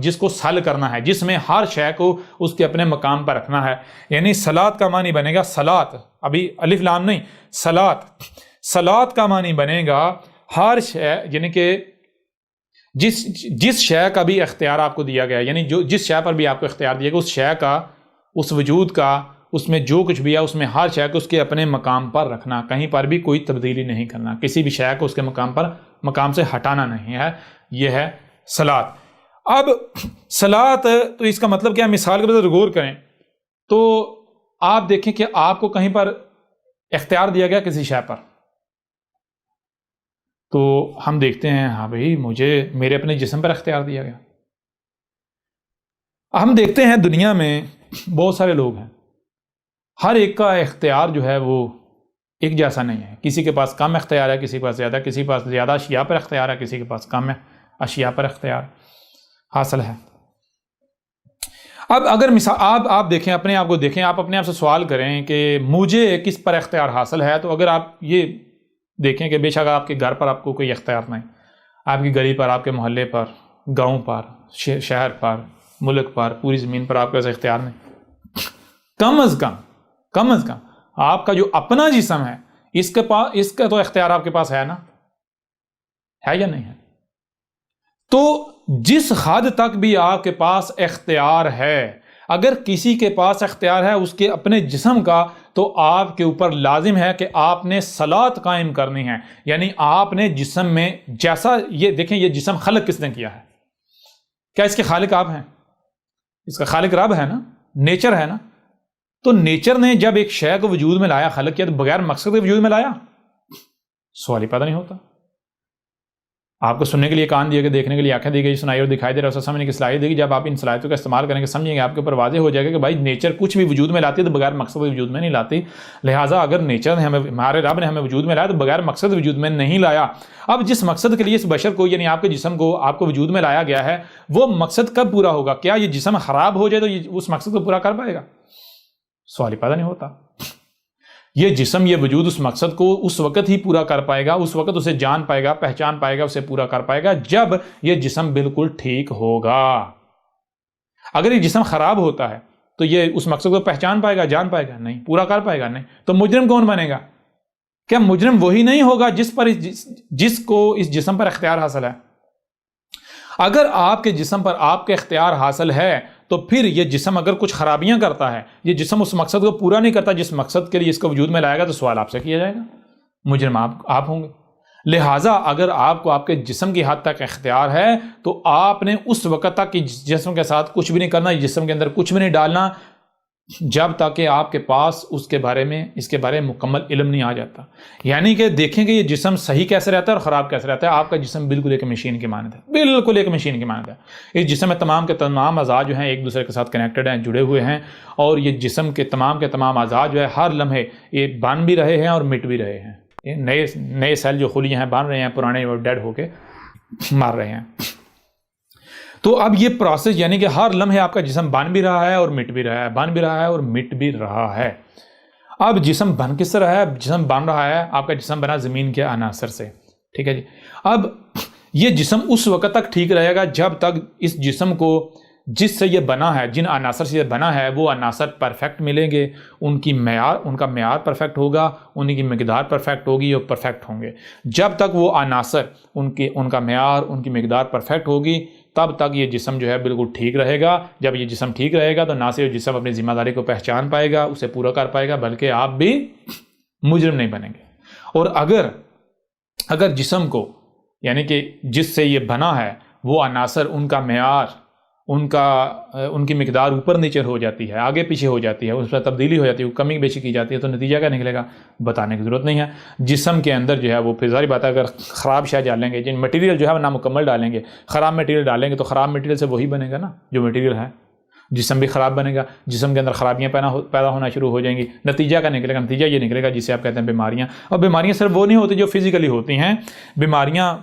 جس کو سل کرنا ہے، جس میں ہر شے کو اس کے اپنے مقام پر رکھنا ہے. یعنی صلاۃ کا معنی بنے گا صلاۃ، ابھی الف لام نہیں، صلاۃ کا معنی بنے گا ہر شے، یعنی کہ جس شے کا بھی اختیار آپ کو دیا گیا، یعنی جس شے پر بھی آپ کو اختیار دیا گیا، اس شے کا، اس وجود کا، اس میں جو کچھ بھی ہے، اس میں ہر شے کو اس کے اپنے مقام پر رکھنا، کہیں پر بھی کوئی تبدیلی نہیں کرنا، کسی بھی شے کو اس کے مقام سے ہٹانا نہیں ہے. یہ ہے صلاۃ. اب صلاۃ تو اس کا مطلب کیا ہے؟ مثال کے طور غور کریں تو آپ دیکھیں کہ آپ کو کہیں پر اختیار دیا گیا کسی شے پر، تو ہم دیکھتے ہیں ہاں بھائی میرے اپنے جسم پر اختیار دیا گیا. ہم دیکھتے ہیں دنیا میں بہت سارے لوگ ہیں، ہر ایک کا اختیار جو ہے وہ ایک جیسا نہیں ہے. کسی کے پاس کم اختیار ہے، کسی کے پاس زیادہ، کسی کے پاس زیادہ اشیاء پر اختیار ہے، کسی کے پاس کم اشیاء پر اختیار حاصل ہے. اب اگر مثال آپ دیکھیں، اپنے آپ کو دیکھیں، آپ اپنے آپ سے سوال کریں کہ مجھے کس پر اختیار حاصل ہے، تو اگر آپ یہ دیکھیں کہ بے شک آپ کے گھر پر آپ کو کوئی اختیار نہیں، آپ کی گلی پر، آپ کے محلے پر، گاؤں پر، شہر پر، ملک پر، پوری زمین پر آپ کا ایسا اختیار نہیں. کم از کم آپ کا جو اپنا جسم ہے اس کا تو اختیار آپ کے پاس ہے نا، ہے یا نہیں ہے؟ تو جس حد تک بھی آپ کے پاس اختیار ہے، اگر کسی کے پاس اختیار ہے اس کے اپنے جسم کا، تو آپ کے اوپر لازم ہے کہ آپ نے صلاۃ قائم کرنی ہے. یعنی آپ نے جسم میں جیسا، یہ دیکھیں یہ جسم خلق کس نے کیا ہے؟ کیا اس کے خالق آپ ہیں؟ اس کا خالق رب ہے نا، نیچر ہے نا. تو نیچر نے جب ایک شے کو وجود میں لایا، خلق کیا، تو بغیر مقصد کے وجود میں لایا؟ سوال ہی پیدا نہیں ہوتا. آپ کو سننے کے لیے کان دیے گئے، دیکھنے کے لیے آنکھیں دی گئی، سنائی اور دکھائی دے رہا ہے، سمجھنے کی صلاحیت دی گئی. جب آپ ان صلاحیتوں کا استعمال کریں گے، سمجھیں گے، آپ کے اوپر واضح ہو جائے گا کہ بھائی نیچر کچھ بھی وجود میں لاتی ہے تو بغیر مقصد کے وجود میں نہیں لاتی. لہٰذا اگر نیچر نے ہمارے رب نے ہمیں وجود میں لایا تو بغیر مقصد وجود میں نہیں لایا. اب جس مقصد کے لیے اس بشر کو، یعنی آپ کے جسم کو، آپ کو وجود میں لایا گیا ہے، وہ مقصد کب پورا ہوگا؟ کیا یہ جسم خراب ہو جائے تو یہ اس مقصد کو پورا کر پائے گا؟ سوال ہی پیدا نہیں ہوتا. یہ جسم، یہ وجود اس مقصد کو اس وقت ہی پورا کر پائے گا، اس وقت اسے جان پائے گا، پہچان پائے گا، اسے پورا کر پائے گا جب یہ جسم بالکل ٹھیک ہوگا. اگر یہ جسم خراب ہوتا ہے تو یہ اس مقصد کو پہچان پائے گا، جان پائے گا؟ نہیں. پورا کر پائے گا؟ نہیں. تو مجرم کون بنے گا؟ کیا مجرم وہی نہیں ہوگا جس کو اس جسم پر اختیار حاصل ہے؟ اگر آپ کے جسم پر آپ کے اختیار حاصل ہے تو پھر یہ جسم اگر کچھ خرابیاں کرتا ہے، یہ جسم اس مقصد کو پورا نہیں کرتا جس مقصد کے لیے اس کو وجود میں لائے گا، تو سوال آپ سے کیا جائے گا، مجرم آپ ہوں گے. لہٰذا اگر آپ کو آپ کے جسم کی حد تک اختیار ہے تو آپ نے اس وقت تک کہ جسم کے ساتھ کچھ بھی نہیں کرنا، جسم کے اندر کچھ بھی نہیں ڈالنا جب تک کہ آپ کے پاس اس کے بارے میں مکمل علم نہیں آ جاتا۔ یعنی کہ دیکھیں کہ یہ جسم صحیح کیسے رہتا ہے اور خراب کیسے رہتا ہے۔ آپ کا جسم بالکل ایک مشین کی مانند ہے، بالکل ایک مشین کی مانند ہے۔ اس جسم میں تمام کے تمام اعضاء جو ہیں ایک دوسرے کے ساتھ کنیکٹڈ ہیں، جڑے ہوئے ہیں، اور یہ جسم کے تمام اعضاء جو ہے ہر لمحے یہ بن بھی رہے ہیں اور مٹ بھی رہے ہیں۔ یہ نئے سیل جو خلیے ہیں بن رہے ہیں، پرانے وہ ڈیڈ ہو کے مر رہے ہیں۔ تو اب یہ پروسیس یعنی کہ ہر لمحے آپ کا جسم بن بھی رہا ہے اور مٹ بھی رہا ہے، بن بھی رہا ہے اور مٹ بھی رہا ہے۔ اب جسم بن کس طرح ہے؟ جسم بن رہا ہے، آپ کا جسم بنا زمین کے عناصر سے، ٹھیک ہے جی۔ اب یہ جسم اس وقت تک ٹھیک رہے گا جب تک اس جسم کو جس سے یہ بنا ہے، جن عناصر سے یہ بنا ہے، وہ عناصر پرفیکٹ ملیں گے، ان کا معیار پرفیکٹ ہوگا، ان کی مقدار پرفیکٹ ہوگی اور پرفیکٹ ہوں گے۔ جب تک وہ عناصر ان کا معیار، ان کی مقدار پرفیکٹ ہوگی، تب تک یہ جسم جو ہے بالکل ٹھیک رہے گا۔ جب یہ جسم ٹھیک رہے گا تو نہ صرف جسم اپنی ذمہ داری کو پہچان پائے گا، اسے پورا کر پائے گا، بلکہ آپ بھی مجرم نہیں بنیں گے۔ اور اگر جسم کو یعنی کہ جس سے یہ بنا ہے وہ عناصر، ان کا معیار، ان کی مقدار اوپر نیچے ہو جاتی ہے، آگے پیچھے ہو جاتی ہے، اس پر تبدیلی ہو جاتی ہے، کمی بیشی کی جاتی ہے، تو نتیجہ کیا نکلے گا بتانے کی ضرورت نہیں ہے۔ جسم کے اندر جو ہے وہ پھر ظاہر بات ہے، اگر خراب شے ڈالیں گے، جن مٹیریل جو ہے وہ نامکمل ڈالیں گے، خراب مٹیریل ڈالیں گے، تو خراب مٹیریل سے وہی بنے گا نا جو مٹیریل ہے، جسم بھی خراب بنے گا، جسم کے اندر خرابیاں پیدا ہونا شروع ہو جائیں گی۔ نتیجہ کیا نکلے گا؟ نتیجہ یہ نکلے گا جسے آپ کہتے ہیں بیماریاں۔ اور بیماریاں صرف وہ نہیں ہوتی جو فزیکلی ہوتی ہیں، بیماریاں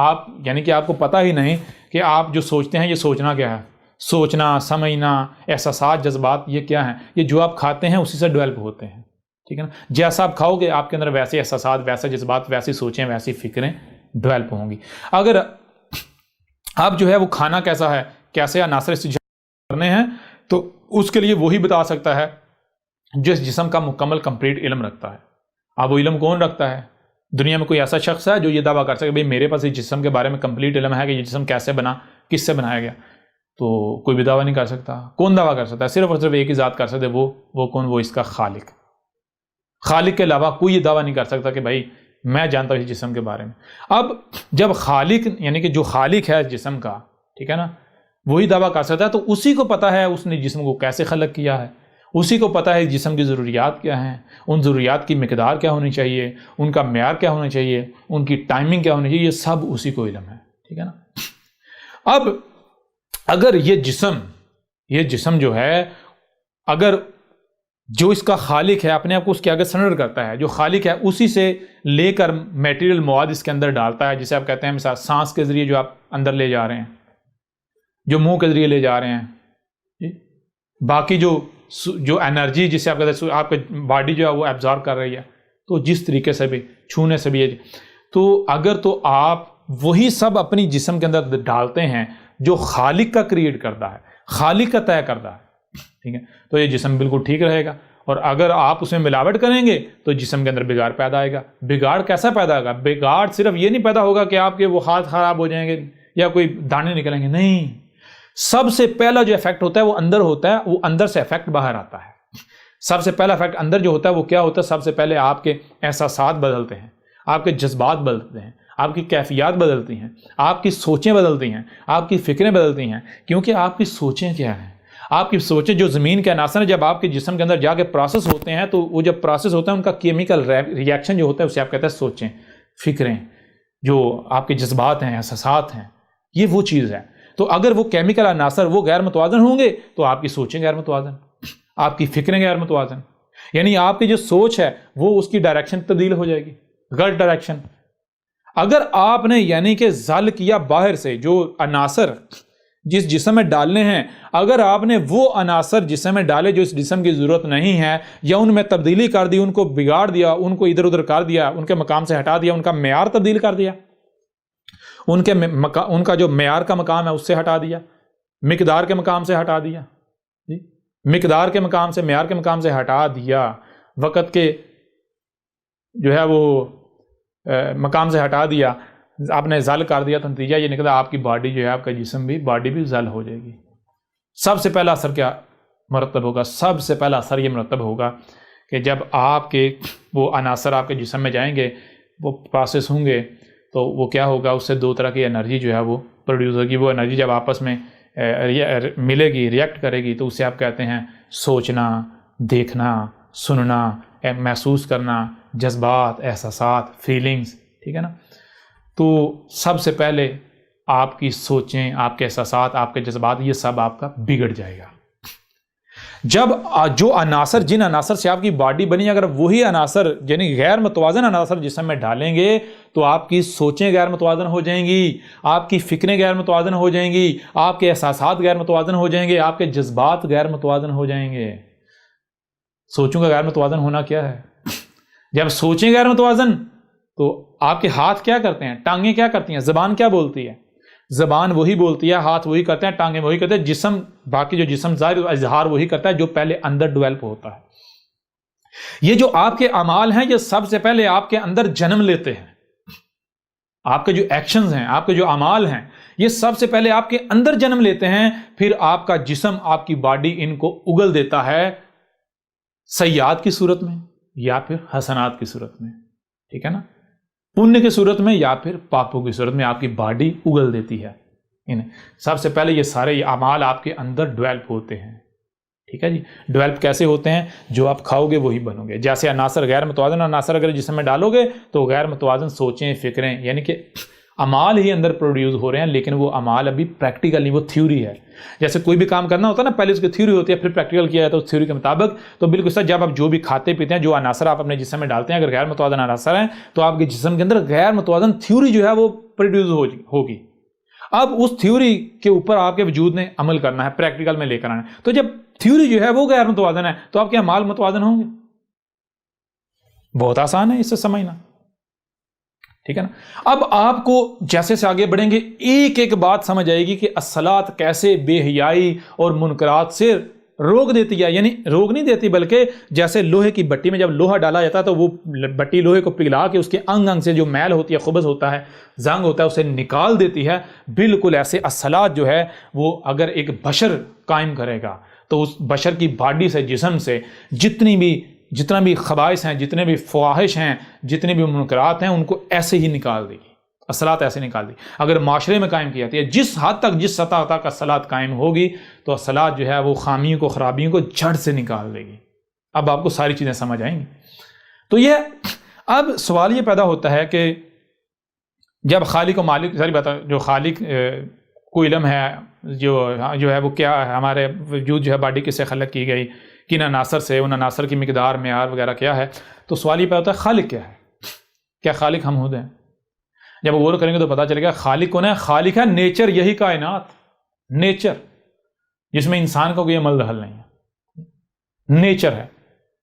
آپ یعنی کہ آپ کو پتہ ہی نہیں کہ آپ جو سوچتے ہیں یہ سوچنا کیا ہے، سوچنا، سمجھنا، احساسات، جذبات، یہ کیا ہیں؟ یہ جو آپ کھاتے ہیں اسی سے ڈیولپ ہوتے ہیں، ٹھیک ہے نا۔ جیسا آپ کھاؤ گے آپ کے اندر ویسے احساسات، ویسے جذبات، ویسی سوچیں، ویسی فکریں ڈیولپ ہوں گی۔ اگر آپ جو ہے وہ کھانا کیسا ہے، کیسے عناصر استعمال کرنے ہیں، تو اس کے لیے وہی بتا سکتا ہے جس جسم کا مکمل کمپلیٹ علم رکھتا ہے۔ اب وہ علم کون رکھتا ہے؟ دنیا میں کوئی ایسا شخص ہے جو یہ دعویٰ کر سکے بھئی میرے پاس اس جسم کے بارے میں کمپلیٹ علم ہے کہ یہ جسم کیسے بنا، کس سے بنایا گیا؟ تو کوئی بھی دعویٰ نہیں کر سکتا۔ کون دعویٰ کر سکتا ہے؟ صرف اور صرف ایک ہی ذات کر سکتے، وہ کون؟ وہ اس کا خالق۔ خالق کے علاوہ کوئی یہ دعویٰ نہیں کر سکتا کہ بھائی میں جانتا ہوں اس جسم کے بارے میں۔ اب جب خالق یعنی کہ جو خالق ہے اس جسم کا، ٹھیک ہے نا، وہی دعویٰ کر سکتا ہے، تو اسی کو پتہ ہے اس نے جسم کو کیسے خلق کیا ہے، اسی کو پتہ ہے جسم کی ضروریات کیا ہیں، ان ضروریات کی مقدار کیا ہونی چاہیے، ان کا معیار کیا ہونا چاہیے، ان کی ٹائمنگ کیا ہونی چاہیے، یہ سب اسی کو علم ہے، ٹھیک ہے نا۔ اب اگر یہ جسم جو ہے، اگر جو اس کا خالق ہے اپنے آپ کو اس کے آگے سرنڈر کرتا ہے، جو خالق ہے اسی سے لے کر میٹیریل مواد اس کے اندر ڈالتا ہے، جسے آپ کہتے ہیں مثال سانس کے ذریعے جو آپ اندر لے جا رہے ہیں، جو منہ کے ذریعے لے جا رہے ہیں، باقی جو انرجی جسے آپ کہتے ہیں آپ کی باڈی جو ہے وہ ایبزارب کر رہی ہے، تو جس طریقے سے بھی چھونے سے بھی، تو اگر تو آپ وہی سب اپنی جسم کے اندر ڈالتے ہیں جو خالق کا کریٹ کرتا ہے، خالق کا طے کرتا ہے، ٹھیک ہے، تو یہ جسم بالکل ٹھیک رہے گا۔ اور اگر آپ اس میں ملاوٹ کریں گے تو جسم کے اندر بگاڑ پیدا آئے گا۔ بگاڑ کیسا پیدا ہوگا؟ بگاڑ صرف یہ نہیں پیدا ہوگا کہ آپ کے وہ ہاتھ خراب ہو جائیں گے یا کوئی دانے نکلیں گے، نہیں، سب سے پہلا جو افیکٹ ہوتا ہے وہ اندر ہوتا ہے، وہ اندر سے افیکٹ باہر آتا ہے۔ سب سے پہلا افیکٹ اندر جو ہوتا ہے وہ کیا ہوتا ہے؟ سب سے پہلے آپ کے احساسات بدلتے ہیں، آپ کے جذبات بدلتے ہیں، آپ کی کیفیات بدلتی ہیں، آپ کی سوچیں بدلتی ہیں، آپ کی فکریں بدلتی ہیں، کیونکہ آپ کی سوچیں کیا ہیں؟ آپ کی سوچیں جو زمین کے عناصر ہیں، جب آپ کے جسم کے اندر جا کے پروسیس ہوتے ہیں، تو وہ جب پروسیس ہوتا ہے ان کا کیمیکل ری ایکشن جو ہوتا ہے اسے آپ کہتے ہیں سوچیں، فکریں، جو آپ کے جذبات ہیں، احساسات ہیں، یہ وہ چیز ہے۔ تو اگر وہ کیمیکل عناصر وہ غیر متوازن ہوں گے تو آپ کی سوچیں غیر متوازن، آپ کی فکریں غیر متوازن، یعنی آپ کی جو سوچ ہے وہ اس کی ڈائریکشن تبدیل ہو جائے گی، غلط ڈائریکشن۔ اگر آپ نے یعنی کہ زل کیا باہر سے جو عناصر جس جسم میں ڈالنے ہیں، اگر آپ نے وہ عناصر جسم میں ڈالے جو اس جسم کی ضرورت نہیں ہے، یا ان میں تبدیلی کر دی، ان کو بگاڑ دیا، ان کو ادھر ادھر کر دیا، ان کے مقام سے ہٹا دیا، ان کا معیار تبدیل کر دیا، ان کا جو معیار کا مقام ہے اس سے ہٹا دیا، مقدار کے مقام سے ہٹا دیا، مقدار کے مقام سے معیار کے مقام سے ہٹا دیا، وقت کے جو ہے وہ مقام سے ہٹا دیا، آپ نے زل کر دیا، تو نتیجہ یہ نکلا آپ کی باڈی جو ہے، آپ کا جسم بھی، باڈی بھی زل ہو جائے گی۔ سب سے پہلا اثر کیا مرتب ہوگا؟ سب سے پہلا اثر یہ مرتب ہوگا کہ جب آپ کے وہ عناصر آپ کے جسم میں جائیں گے وہ پروسیس ہوں گے تو وہ کیا ہوگا، اس سے دو طرح کی انرجی جو ہے وہ پروڈیوس ہوگی. وہ انرجی جب آپس میں ملے گی، ریئیکٹ کرے گی، تو اسے آپ کہتے ہیں سوچنا، دیکھنا، سننا، محسوس کرنا، جذبات، احساسات، فیلنگز. ٹھیک ہے نا. تو سب سے پہلے آپ کی سوچیں، آپ کے احساسات، آپ کے جذبات، یہ سب آپ کا بگڑ جائے گا. جب جو عناصر، جن عناصر سے آپ کی باڈی بنی، اگر وہی عناصر یعنی غیر متوازن عناصر جسم میں ڈالیں گے تو آپ کی سوچیں غیر متوازن ہو جائیں گی، آپ کی فکریں غیر متوازن ہو جائیں گی، آپ کے احساسات غیر متوازن ہو جائیں گے، آپ کے جذبات غیر متوازن ہو جائیں گے. سوچوں کا غیر متوازن ہونا کیا ہے؟ جب سوچیں غیر متوازن تو آپ کے ہاتھ کیا کرتے ہیں، ٹانگیں کیا کرتی ہیں، زبان کیا بولتی ہے؟ زبان وہی بولتی ہے، ہاتھ وہی کرتے ہیں، ٹانگیں وہی کرتے ہیں، جسم باقی جو جسم ظاہر اظہار وہی کرتا ہے جو پہلے اندر ڈیولپ ہوتا ہے. یہ جو آپ کے اعمال ہیں یہ سب سے پہلے آپ کے اندر جنم لیتے ہیں. آپ کے جو ایکشنز ہیں، آپ کے جو اعمال ہیں، یہ سب سے پہلے آپ کے اندر جنم لیتے ہیں، پھر آپ کا جسم، آپ کی باڈی ان کو اگل دیتا ہے سیئات کی صورت میں یا پھر حسنات کی صورت میں. ٹھیک ہے نا. پنیہ کی صورت میں یا پھر پاپوں کی صورت میں آپ کی باڈی اگل دیتی ہے. سب سے پہلے یہ سارے اعمال آپ کے اندر ڈیولپ ہوتے ہیں. ٹھیک ہے جی. ڈیولپ کیسے ہوتے ہیں؟ جو آپ کھاؤ گے وہی بنو گے. جیسے عناصر، غیر متوازن عناصر اگر جسم میں ڈالو گے تو غیر متوازن سوچیں، فکریں، یعنی کہ اعمال ہی اندر پروڈیوس ہو رہے ہیں، لیکن وہ اعمال ابھی پریکٹیکل نہیں، وہ تھیوری ہے. جیسے کوئی بھی کام کرنا ہوتا ہے نا، پہلے اس کی تھیوری ہوتی ہے، پھر پریکٹیکل کیا جاتا ہے اس تھیوری کے مطابق. تو بالکل سر جب آپ جو بھی کھاتے پیتے ہیں، جو عناصر آپ اپنے جسم میں ڈالتے ہیں، اگر غیر متوازن عناصر ہیں تو آپ کے جسم کے اندر غیر متوازن تھیوری جو ہے وہ پروڈیوس ہوگی. اب اس تھیوری کے اوپر آپ کے وجود نے عمل کرنا ہے، پریکٹیکل میں لے کر آنا ہے. تو جب تھیوری جو ہے وہ غیر متوازن ہے تو آپ کے اعمال متوازن ہوں گے. بہت آسان ہے اس سے سمجھنا. ٹھیک ہے نا. اب آپ کو جیسے سے آگے بڑھیں گے ایک ایک بات سمجھ آئے گی کہ الصلاۃ کیسے بے حیائی اور منکرات سے روک دیتی ہے. یعنی روک نہیں دیتی، بلکہ جیسے لوہے کی بٹی میں جب لوہا ڈالا جاتا ہے تو وہ بٹی لوہے کو پگھلا کے اس کے انگ انگ سے جو میل ہوتی ہے، خبث ہوتا ہے، زنگ ہوتا ہے، اسے نکال دیتی ہے. بالکل ایسے الصلاۃ جو ہے وہ اگر ایک بشر قائم کرے گا تو اس بشر کی باڈی سے، جسم سے جتنا بھی خبائث ہیں، جتنے بھی فواحش ہیں، جتنے بھی منکرات ہیں، ان کو ایسے ہی نکال دے گی. الصلاۃ ایسے نکال دی. اگر معاشرے میں قائم کی جاتی ہے، جس حد تک، جس سطح تک الصلاۃ قائم ہوگی تو الصلاۃ جو ہے وہ خامیوں کو، خرابیوں کو جڑ سے نکال دے گی. اب آپ کو ساری چیزیں سمجھ آئیں گی. تو یہ اب سوال یہ پیدا ہوتا ہے کہ جب خالق و مالک، ساری بات، جو خالق کو علم ہے، جو ہے وہ کیا ہے، ہمارے وجود جو ہے باڈی کس سے خلق کی گئی، کن عناصر سے، ان عناصر کی مقدار، معیار وغیرہ کیا ہے. تو سوال یہ پیدا ہوتا ہے خالق کیا ہے؟ کیا خالق ہم خود ہیں؟ جب غور کریں گے تو پتا چلے گا خالق کون ہے. خالق ہے نیچر، یہی کائنات، نیچر جس میں انسان کا کوئی عمل دخل نہیں ہے. نیچر ہے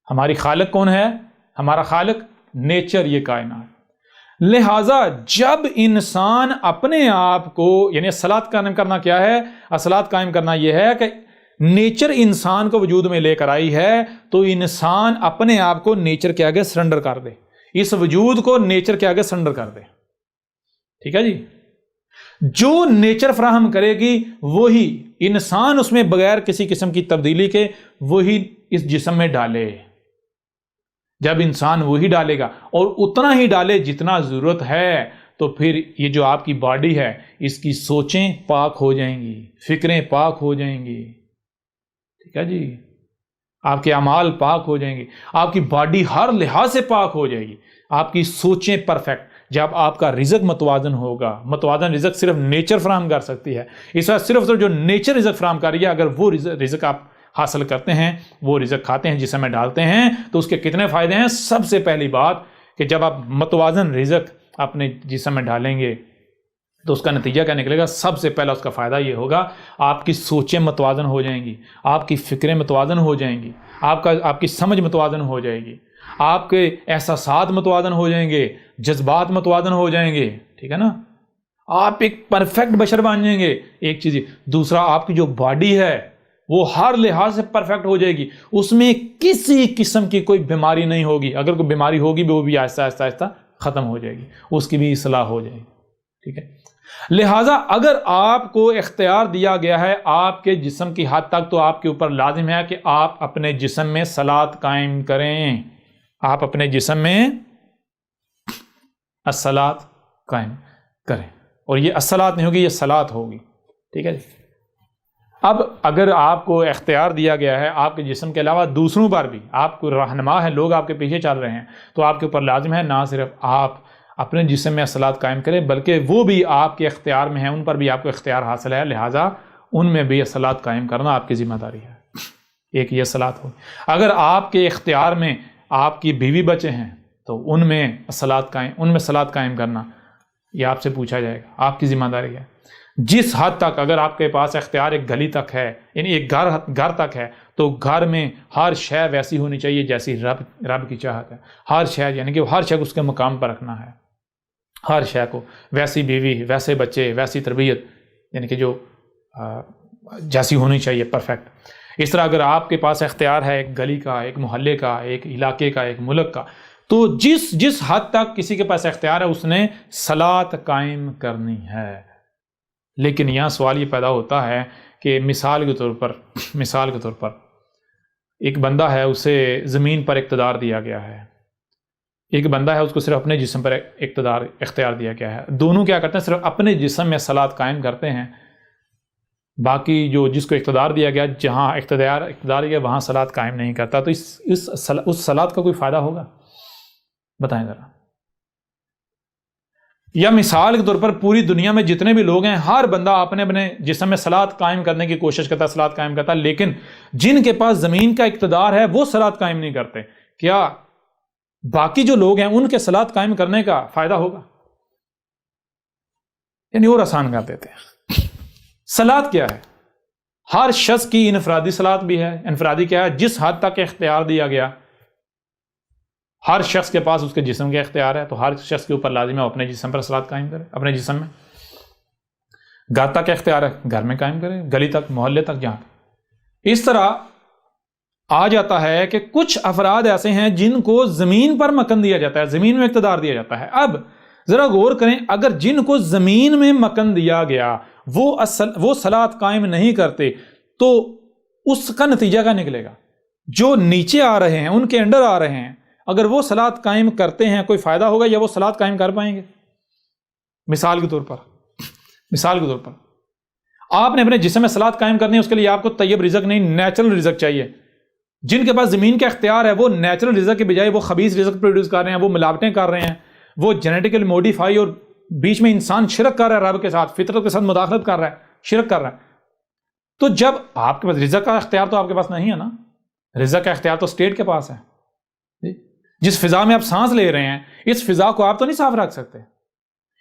ہماری. خالق کون ہے؟ ہمارا خالق نیچر، یہ کائنات. لہذا جب انسان اپنے آپ کو، یعنی الصلاۃ قائم کرنا کیا ہے؟ الصلاۃ قائم کرنا یہ ہے کہ نیچر انسان کو وجود میں لے کر آئی ہے تو انسان اپنے آپ کو نیچر کے آگے سرنڈر کر دے، اس وجود کو نیچر کے آگے سرنڈر کر دے. ٹھیک ہے جی. جو نیچر فراہم کرے گی وہی انسان اس میں بغیر کسی قسم کی تبدیلی کے وہی اس جسم میں ڈالے. جب انسان وہی ڈالے گا اور اتنا ہی ڈالے جتنا ضرورت ہے تو پھر یہ جو آپ کی باڈی ہے اس کی سوچیں پاک ہو جائیں گی، فکریں پاک ہو جائیں گی. ٹھیک ہے جی. آپ کے اعمال پاک ہو جائیں گے، آپ کی باڈی ہر لحاظ سے پاک ہو جائے گی، آپ کی سوچیں پرفیکٹ. جب آپ کا رزق متوازن ہوگا، متوازن رزق صرف نیچر فراہم کر سکتی ہے. اس وقت صرف جو نیچر رزق فراہم کر رہی ہے، اگر وہ رزق آپ حاصل کرتے ہیں، وہ رزق کھاتے ہیں، جسم میں ڈالتے ہیں، تو اس کے کتنے فائدے ہیں؟ سب سے پہلی بات کہ جب آپ متوازن رزق اپنے جسم میں ڈالیں گے تو اس کا نتیجہ کیا نکلے گا؟ سب سے پہلا اس کا فائدہ یہ ہوگا آپ کی سوچیں متوازن ہو جائیں گی، آپ کی فکریں متوازن ہو جائیں گی، آپ کی سمجھ متوازن ہو جائے گی، آپ کے احساسات متوازن ہو جائیں گے، جذبات متوازن ہو جائیں گے. ٹھیک ہے نا. آپ ایک پرفیکٹ بشر بن جائیں گے. ایک چیز. دوسرا، آپ کی جو باڈی ہے وہ ہر لحاظ سے پرفیکٹ ہو جائے گی، اس میں کسی قسم کی کوئی بیماری نہیں ہوگی. اگر کوئی بیماری ہوگی بھی وہ بھی آہستہ آہستہ آہستہ ختم ہو جائے گی، اس کی بھی اصلاح ہو جائے گی. ٹھیک ہے. لہٰذا اگر آپ کو اختیار دیا گیا ہے آپ کے جسم کی حد تک تو آپ کے اوپر لازم ہے کہ آپ اپنے جسم میں صلاۃ قائم کریں. آپ اپنے جسم میں الصلاۃ قائم کریں، اور یہ الصلاۃ نہیں ہوگی، یہ صلاۃ ہوگی، ٹھیک ہے جی۔ اب اگر آپ کو اختیار دیا گیا ہے آپ کے جسم کے علاوہ دوسروں پر بھی، آپ کو رہنما ہے، لوگ آپ کے پیچھے چل رہے ہیں، تو آپ کے اوپر لازم ہے نہ صرف آپ اپنے جسم میں الصلاۃ قائم کریں بلکہ وہ بھی آپ کے اختیار میں ہیں، ان پر بھی آپ کو اختیار حاصل ہے، لہٰذا ان میں بھی الصلاۃ قائم کرنا آپ کی ذمہ داری ہے۔ ایک یہ الصلاۃ ہو، اگر آپ کے اختیار میں آپ کی بیوی بچے ہیں تو ان میں صلاۃ قائم کرنا یہ آپ سے پوچھا جائے گا، آپ کی ذمہ داری ہے۔ جس حد تک اگر آپ کے پاس اختیار ایک گلی تک ہے، یعنی ایک گھر تک ہے، تو گھر میں ہر شے ویسی ہونی چاہیے جیسی رب کی چاہت ہے، ہر شے، یعنی کہ ہر شے کو اس کے مقام پر رکھنا ہے، ہر شے کو، ویسی بیوی، ویسے بچے، ویسی تربیت، یعنی کہ جو جیسی ہونی چاہیے، پرفیکٹ۔ اس طرح اگر آپ کے پاس اختیار ہے ایک گلی کا، ایک محلے کا، ایک علاقے کا، ایک ملک کا، تو جس حد تک کسی کے پاس اختیار ہے اس نے صلاۃ قائم کرنی ہے۔ لیکن یہاں سوال یہ پیدا ہوتا ہے کہ مثال کے طور پر ایک بندہ ہے، اسے زمین پر اقتدار دیا گیا ہے، ایک بندہ ہے اس کو صرف اپنے جسم پر اختیار دیا گیا ہے، دونوں کیا کرتے ہیں؟ صرف اپنے جسم میں صلاۃ قائم کرتے ہیں، باقی جس کو اقتدار دیا گیا، جہاں اقتدار دیا وہاں صلاۃ قائم نہیں کرتا، تو اس صلاۃ کا کوئی فائدہ ہوگا؟ بتائیں ذرا۔ یا مثال کے طور پر پوری دنیا میں جتنے بھی لوگ ہیں، ہر بندہ اپنے جسم میں صلاۃ قائم کرنے کی کوشش کرتا ہے، صلاۃ قائم کرتا ہے، لیکن جن کے پاس زمین کا اقتدار ہے وہ صلاۃ قائم نہیں کرتے، کیا باقی جو لوگ ہیں ان کے صلاۃ قائم کرنے کا فائدہ ہوگا؟ یعنی اور آسان کر دیتے ہیں۔ صلاۃ کیا ہے؟ ہر شخص کی انفرادی صلاۃ بھی ہے۔ انفرادی کیا ہے؟ جس حد تک اختیار دیا گیا، ہر شخص کے پاس اس کے جسم کا اختیار ہے، تو ہر شخص کے اوپر لازم ہے اپنے جسم پر صلاۃ قائم کرے، اپنے جسم میں۔ گھر تک اختیار ہے، گھر میں قائم کرے، گلی تک، محلے تک، جہاں تک۔ اس طرح آ جاتا ہے کہ کچھ افراد ایسے ہیں جن کو زمین پر مکن دیا جاتا ہے، زمین میں اقتدار دیا جاتا ہے۔ اب ذرا غور کریں، اگر جن کو زمین میں مکن دیا گیا وہ صلاۃ قائم نہیں کرتے تو اس کا نتیجہ کیا نکلے گا؟ جو نیچے آ رہے ہیں، ان کے انڈر آ رہے ہیں، اگر وہ صلاۃ قائم کرتے ہیں کوئی فائدہ ہوگا یا وہ صلاۃ قائم کر پائیں گے؟ مثال کے طور پر آپ نے اپنے جسم میں صلاۃ قائم کرنی ہے، اس کے لیے آپ کو طیب رزق نہیں، نیچرل رزق چاہیے۔ جن کے پاس زمین کا اختیار ہے وہ نیچرل رزق کے بجائے وہ خبیث رزق پروڈیوس کر رہے ہیں، وہ ملاوٹیں کر رہے ہیں، وہ جینیٹیکلی موڈیفائی، اور بیچ میں انسان شرک کر رہا ہے، رب کے ساتھ، فطرت کے ساتھ مداخلت کر رہا ہے، شرک کر رہا ہے۔ تو جب آپ کے پاس رزق کا اختیار تو آپ کے پاس نہیں ہے نا، رزق کا اختیار تو اسٹیٹ کے پاس ہے۔ جس فضا میں آپ سانس لے رہے ہیں، اس فضا کو آپ تو نہیں صاف رکھ سکتے،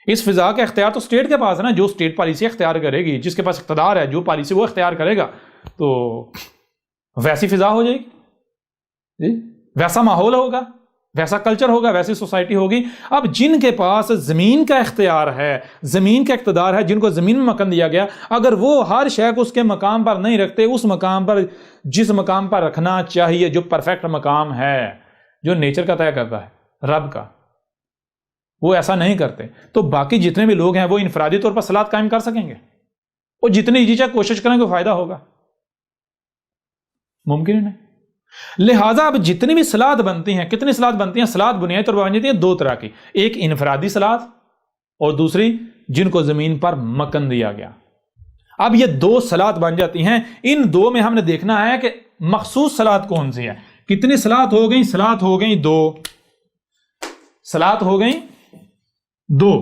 اس فضا کا اختیار تو اسٹیٹ کے پاس ہے نا۔ جو اسٹیٹ پالیسی اختیار کرے گی، جس کے پاس اقتدار ہے، جو پالیسی وہ اختیار کرے گا، تو ویسی فضا ہو جائے گی، ویسا ماحول ہوگا، ویسا کلچر ہوگا، ویسی سوسائٹی ہوگی۔ اب جن کے پاس زمین کا اختیار ہے، زمین کا اقتدار ہے، جن کو زمین میں مکن دیا گیا، اگر وہ ہر شے کو اس کے مقام پر نہیں رکھتے، اس مقام پر، جس مقام پر رکھنا چاہیے، جو پرفیکٹ مقام ہے، جو نیچر کا طے کرتا ہے، رب کا، وہ ایسا نہیں کرتے، تو باقی جتنے بھی لوگ ہیں وہ انفرادی طور پر صلاۃ قائم کر سکیں گے؟ اور جتنی جی چاہے کوشش کریں گے فائدہ ہوگا؟ ممکن ہی نہیں۔ لہٰذا اب جتنی بھی صلاۃ بنتی ہیں، کتنی صلاۃ بنتی ہیں؟ صلاۃ بنیادی طور پر بن جاتی ہیں دو طرح کی، ایک انفرادی صلاۃ اور دوسری جن کو زمین پر مکن دیا گیا۔ اب یہ دو صلاۃ بن جاتی ہیں، ان دو میں ہم نے دیکھنا ہے کہ مخصوص صلاۃ کون سی ہے۔ کتنی صلاۃ ہو گئیں؟ صلاۃ ہو گئیں دو، صلاۃ ہو گئیں دو۔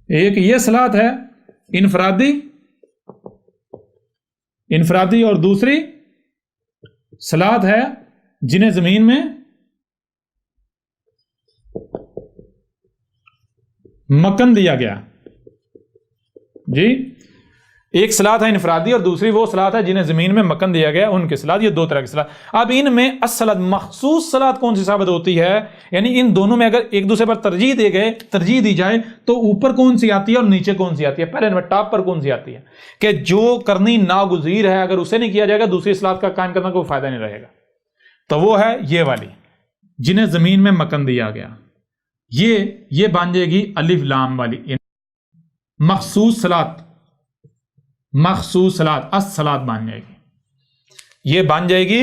ایک یہ صلاۃ ہے انفرادی، اور دوسری صلاۃ ہے جنہیں زمین میں مکن دیا گیا۔ جی، ایک صلاۃ ہے انفرادی اور دوسری وہ صلاۃ ہے جنہیں زمین میں مکن دیا گیا، ان کی صلاۃ۔ یہ دو طرح کی صلاۃ۔ اب ان میں الصلاۃ، مخصوص صلاۃ کون سی ثابت ہوتی ہے؟ یعنی ان دونوں میں اگر ایک دوسرے پر ترجیح دی جائے تو اوپر کون سی آتی ہے اور نیچے کون سی آتی ہے؟ پہلے نمبر ٹاپ پر کون سی آتی ہے کہ جو کرنی ناگزیر ہے، اگر اسے نہیں کیا جائے گا دوسری صلاۃ کا قائم کرنا کوئی فائدہ نہیں رہے گا، تو وہ ہے یہ والی، جنہیں زمین میں مکن دیا گیا۔ یہ بن جائے گی الف لام والی مخصوص صلاۃ، الصلاۃ بن جائے گی، یہ بن جائے گی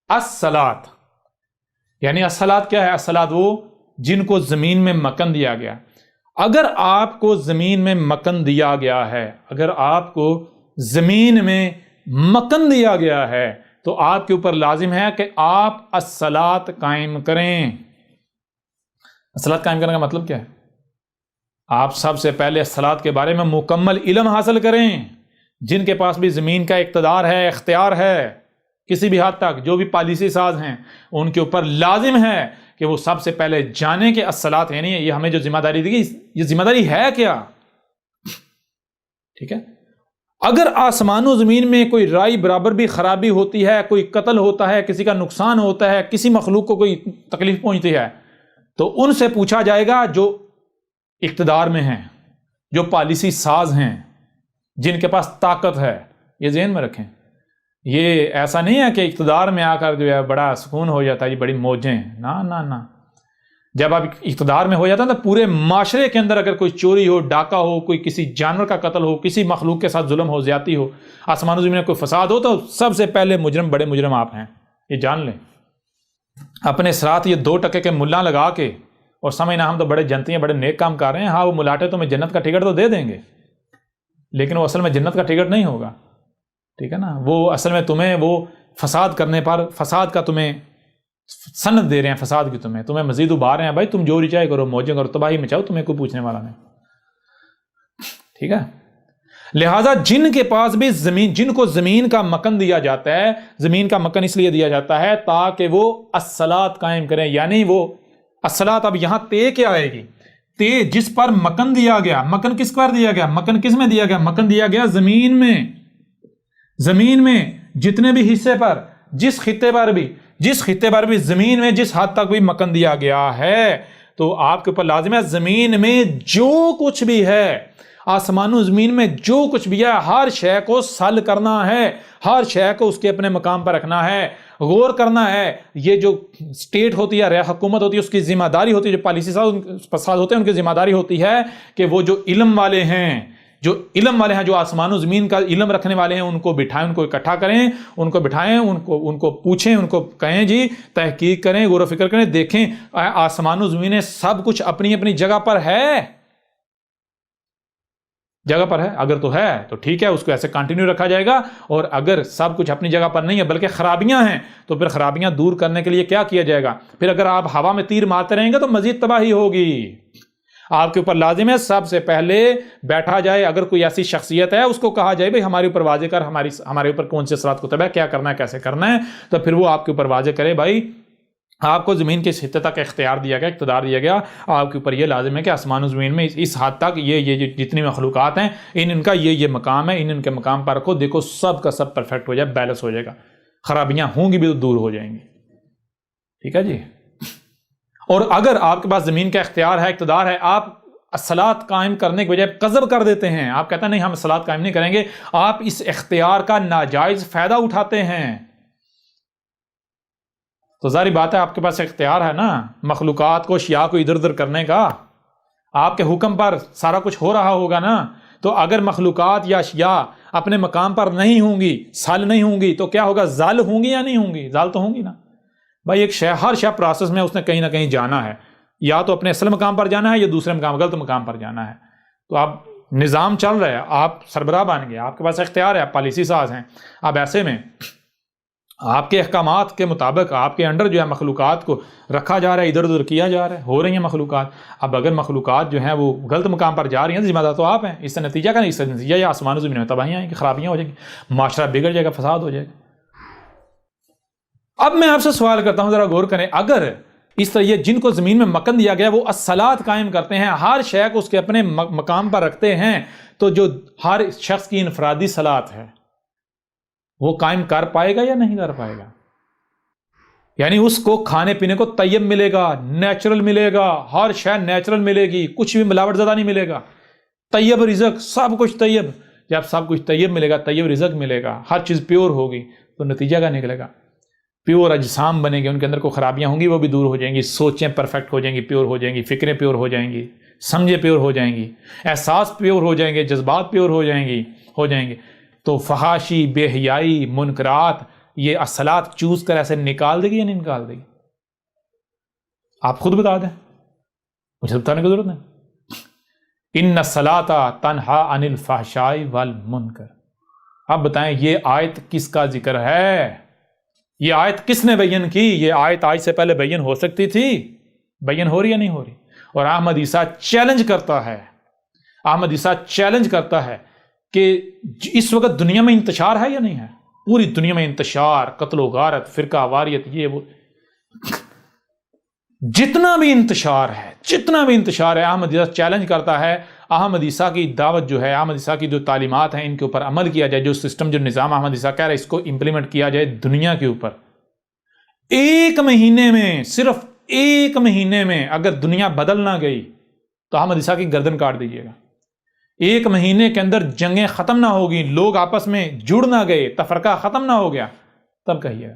الصلاۃ۔ یعنی الصلاۃ کیا ہے؟ الصلاۃ وہ جن کو زمین میں مکن دیا گیا. اگر آپ کو زمین میں مکن دیا گیا ہے، اگر آپ کو زمین میں مکن دیا گیا ہے تو آپ کے اوپر لازم ہے کہ آپ الصلاۃ قائم کریں. الصلاۃ قائم کرنے کا مطلب کیا ہے؟ آپ سب سے پہلے الصلاۃ کے بارے میں مکمل علم حاصل کریں. جن کے پاس بھی زمین کا اقتدار ہے، اختیار ہے کسی بھی حد تک، جو بھی پالیسی ساز ہیں، ان کے اوپر لازم ہے کہ وہ سب سے پہلے جانیں کہ الصلاۃ یعنی یہ ہمیں جو ذمہ داری دی گئی، یہ ذمہ داری ہے کیا. ٹھیک ہے. اگر آسمان و زمین میں کوئی رائی برابر بھی خرابی ہوتی ہے، کوئی قتل ہوتا ہے، کسی کا نقصان ہوتا ہے، کسی مخلوق کو کوئی تکلیف پہنچتی ہے، تو ان سے پوچھا جائے گا جو اقتدار میں ہیں، جو پالیسی ساز ہیں، جن کے پاس طاقت ہے. یہ ذہن میں رکھیں. یہ ایسا نہیں ہے کہ اقتدار میں آ کر جو ہے بڑا سکون ہو جاتا ہے، یہ بڑی موجیں. نہ جب آپ اقتدار میں ہو جاتا ہے تو پورے معاشرے کے اندر اگر کوئی چوری ہو، ڈاکہ ہو، کوئی کسی جانور کا قتل ہو، کسی مخلوق کے ساتھ ظلم ہو، زیادتی ہو، آسمان و زمین میں کوئی فساد ہو، تو سب سے پہلے مجرم، بڑے مجرم آپ ہیں. یہ جان لیں. اپنے ساتھ یہ 2 ٹکے کے ملا لگا کے اور سمجھنا ہم تو بڑے جنتی ہیں، بڑے نیک کام کر رہے ہیں. ہاں وہ ملاٹے تمہیں جنت کا ٹکٹ تو دے دیں گے، لیکن وہ اصل میں جنت کا ٹکٹ نہیں ہوگا. ٹھیک ہے نا. وہ اصل میں تمہیں وہ فساد کرنے پر فساد کا تمہیں سند دے رہے ہیں، فساد کی تمہیں مزید ابھار رہے ہیں. بھائی تم جو ریچائی کرو، موجیں کرو، تباہی مچاؤ، تمہیں کوئی پوچھنے والا نہیں. ٹھیک ہے. لہٰذا جن کے پاس بھی زمین، جن کو زمین کا مکن دیا جاتا ہے، زمین کا مکن اس لیے دیا جاتا ہے تاکہ وہ الصلاۃ قائم کریں. یعنی وہ الصلاۃ، اب یہاں تے کیا آئے گی؟ تے جس پر مکن دیا گیا. مکن کس پر دیا گیا؟ مکن کس میں دیا گیا؟ مکن دیا گیا زمین میں. زمین میں جتنے بھی حصے پر، جس خطے پر بھی زمین میں جس حد تک بھی مکن دیا گیا ہے، تو آپ کے اوپر لازم ہے زمین میں جو کچھ بھی ہے، آسمان و زمین میں جو کچھ بھی ہے، ہر شے کو سل کرنا ہے، ہر شے کو اس کے اپنے مقام پر رکھنا ہے، غور کرنا ہے. یہ جو اسٹیٹ ہوتی ہے، حکومت ہوتی ہے، اس کی ذمہ داری ہوتی ہے، جو پالیسی ساز ہوتے ہیں ان کی ذمہ داری ہوتی ہے کہ وہ جو علم والے ہیں، جو آسمان و زمین کا علم رکھنے والے ہیں، ان کو بٹھائیں، ان کو اکٹھا کریں، ان کو بٹھائیں، ان کو پوچھیں، ان کو کہیں جی تحقیق کریں، غور و فکر کریں، دیکھیں آسمان و زمین سب کچھ اپنی اپنی جگہ پر ہے. اگر تو ہے تو ٹھیک ہے، اس کو ایسے کنٹینیو رکھا جائے گا. اور اگر سب کچھ اپنی جگہ پر نہیں ہے بلکہ خرابیاں ہیں، تو پھر خرابیاں دور کرنے کے لیے کیا کیا جائے گا؟ پھر اگر آپ ہوا میں تیر مارتے رہیں گے تو مزید تباہی ہوگی. آپ کے اوپر لازم ہے سب سے پہلے بیٹھا جائے. اگر کوئی ایسی شخصیت ہے اس کو کہا جائے بھئی ہمارے اوپر واضح کر، ہمارے اوپر کون سے صراط کتب ہے، کیا کرنا ہے، کیسے کرنا ہے. تو پھر وہ آپ کے اوپر واضح کرے بھائی آپ کو زمین کے اس حصے تک اختیار دیا گیا، اقتدار دیا گیا، آپ کے اوپر یہ لازم ہے کہ آسمان و زمین میں اس حد تک یہ جتنی مخلوقات ہیں ان کا یہ مقام ہے، ان کے مقام پر رکھو. دیکھو سب کا سب پرفیکٹ ہو جائے، بیلنس ہو جائے گا، خرابیاں ہوں گی بھی تو دور ہو جائیں گی. ٹھیک ہے جی. اور اگر آپ کے پاس زمین کا اختیار ہے، اقتدار ہے، آپ الصلاۃ قائم کرنے کے بجائے قذف کر دیتے ہیں، آپ کہتے ہیں نہیں ہم الصلاۃ قائم نہیں کریں گے، آپ اس اختیار کا ناجائز فائدہ اٹھاتے ہیں. تو ظاہری بات ہے آپ کے پاس اختیار ہے نا مخلوقات کو، اشیاء کو ادھر ادھر کرنے کا، آپ کے حکم پر سارا کچھ ہو رہا ہوگا نا. تو اگر مخلوقات یا اشیاء اپنے مقام پر نہیں ہوں گی، سال نہیں ہوں گی، تو کیا ہوگا؟ زال ہوں گی یا نہیں ہوں گی؟ زال تو ہوں گی نا. بھائی ایک شے، ہر شے پروسیس میں اس نے کہیں نہ کہیں جانا ہے، یا تو اپنے اصل مقام پر جانا ہے یا دوسرے مقام، غلط مقام پر جانا ہے. تو آپ نظام چل رہا ہے، آپ سربراہ بن گئے، آپ کے پاس اختیار ہے، آپ پالیسی ساز ہیں. اب ایسے میں آپ کے احکامات کے مطابق آپ کے انڈر جو ہے مخلوقات کو رکھا جا رہا ہے، ادھر ادھر کیا جا رہا ہے، ہو رہی ہیں مخلوقات. اب اگر مخلوقات جو ہیں وہ غلط مقام پر جا رہی ہیں تو ذمہ دار تو آپ ہیں. اس سے نتیجہ کیا؟ اس سے نتیجہ یہ آسمان و زمین میں تباہیاں ہیں، خرابیاں ہو جائیں گی، معاشرہ بگڑ جائے گا، فساد ہو جائے گا. اب میں آپ سے سوال کرتا ہوں، ذرا غور کریں. اگر اس طرح یہ جن کو زمین میں مکن دیا گیا وہ الصلاۃ قائم کرتے ہیں، ہر شے کو اس کے اپنے مقام پر رکھتے ہیں، تو جو ہر شخص کی انفرادی صلاۃ ہے وہ قائم کر پائے گا یا نہیں کر پائے گا؟ یعنی اس کو کھانے پینے کو طیب ملے گا، نیچرل ملے گا، ہر شے نیچرل ملے گی، کچھ بھی ملاوٹ زدہ نہیں ملے گا، طیب رزق، سب کچھ طیب. جب سب کچھ طیب ملے گا، طیب رزق ملے گا، ہر چیز پیور ہوگی، تو نتیجہ کیا نکلے گا؟ پیور اجسام بنے گے، ان کے اندر کوئی خرابیاں ہوں گی وہ بھی دور ہو جائیں گی، سوچیں پرفیکٹ ہو جائیں گی، پیور ہو جائیں گی، فکریں پیور ہو جائیں گی، سمجھیں پیور ہو جائیں گی، احساس پیور ہو جائیں گے، جذبات پیور ہو جائیں گے. تو فحاشی، بے حیائی، منکرات، یہ الصلاۃ چوز کر ایسے نکال دے گی یا نہیں نکال دے گی؟ آپ خود بتا دیں، مجھے بتانے کی ضرورت نہیں۔ ان الصلاۃ تنہا عن الفحشاء والمنکر، اب بتائیں یہ آیت کس کا ذکر ہے؟ یہ آیت کس نے بیان کی؟ یہ آیت آج سے پہلے بیان ہو سکتی تھی، بیان ہو رہی یا نہیں ہو رہی؟ اور احمد عیسیٰ چیلنج کرتا ہے، احمد عیسیٰ چیلنج کرتا ہے کہ اس وقت دنیا میں انتشار ہے یا نہیں ہے؟ پوری دنیا میں انتشار، قتل و غارت، فرقہ واریت، یہ وہ جتنا بھی انتشار ہے، احمد عیسیٰ چیلنج کرتا ہے احمد عیسیٰ کی دعوت جو ہے، احمد عیسیٰ کی جو تعلیمات ہیں ان کے اوپر عمل کیا جائے، جو سسٹم، جو نظام احمد عیسیٰ کہہ رہا ہے اس کو امپلیمنٹ کیا جائے دنیا کے اوپر۔ ایک مہینے میں، صرف ایک مہینے میں اگر دنیا بدل نہ گئی تو احمد عیسیٰ کی گردن کاٹ دیجیے گا۔ ایک مہینے کے اندر جنگیں ختم نہ ہوگی، لوگ آپس میں جڑ نہ گئے، تفرقہ ختم نہ ہو گیا، تب کہیے گا۔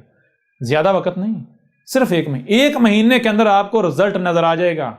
زیادہ وقت نہیں، صرف ایک مہینے کے اندر آپ کو رزلٹ نظر آ جائے گا۔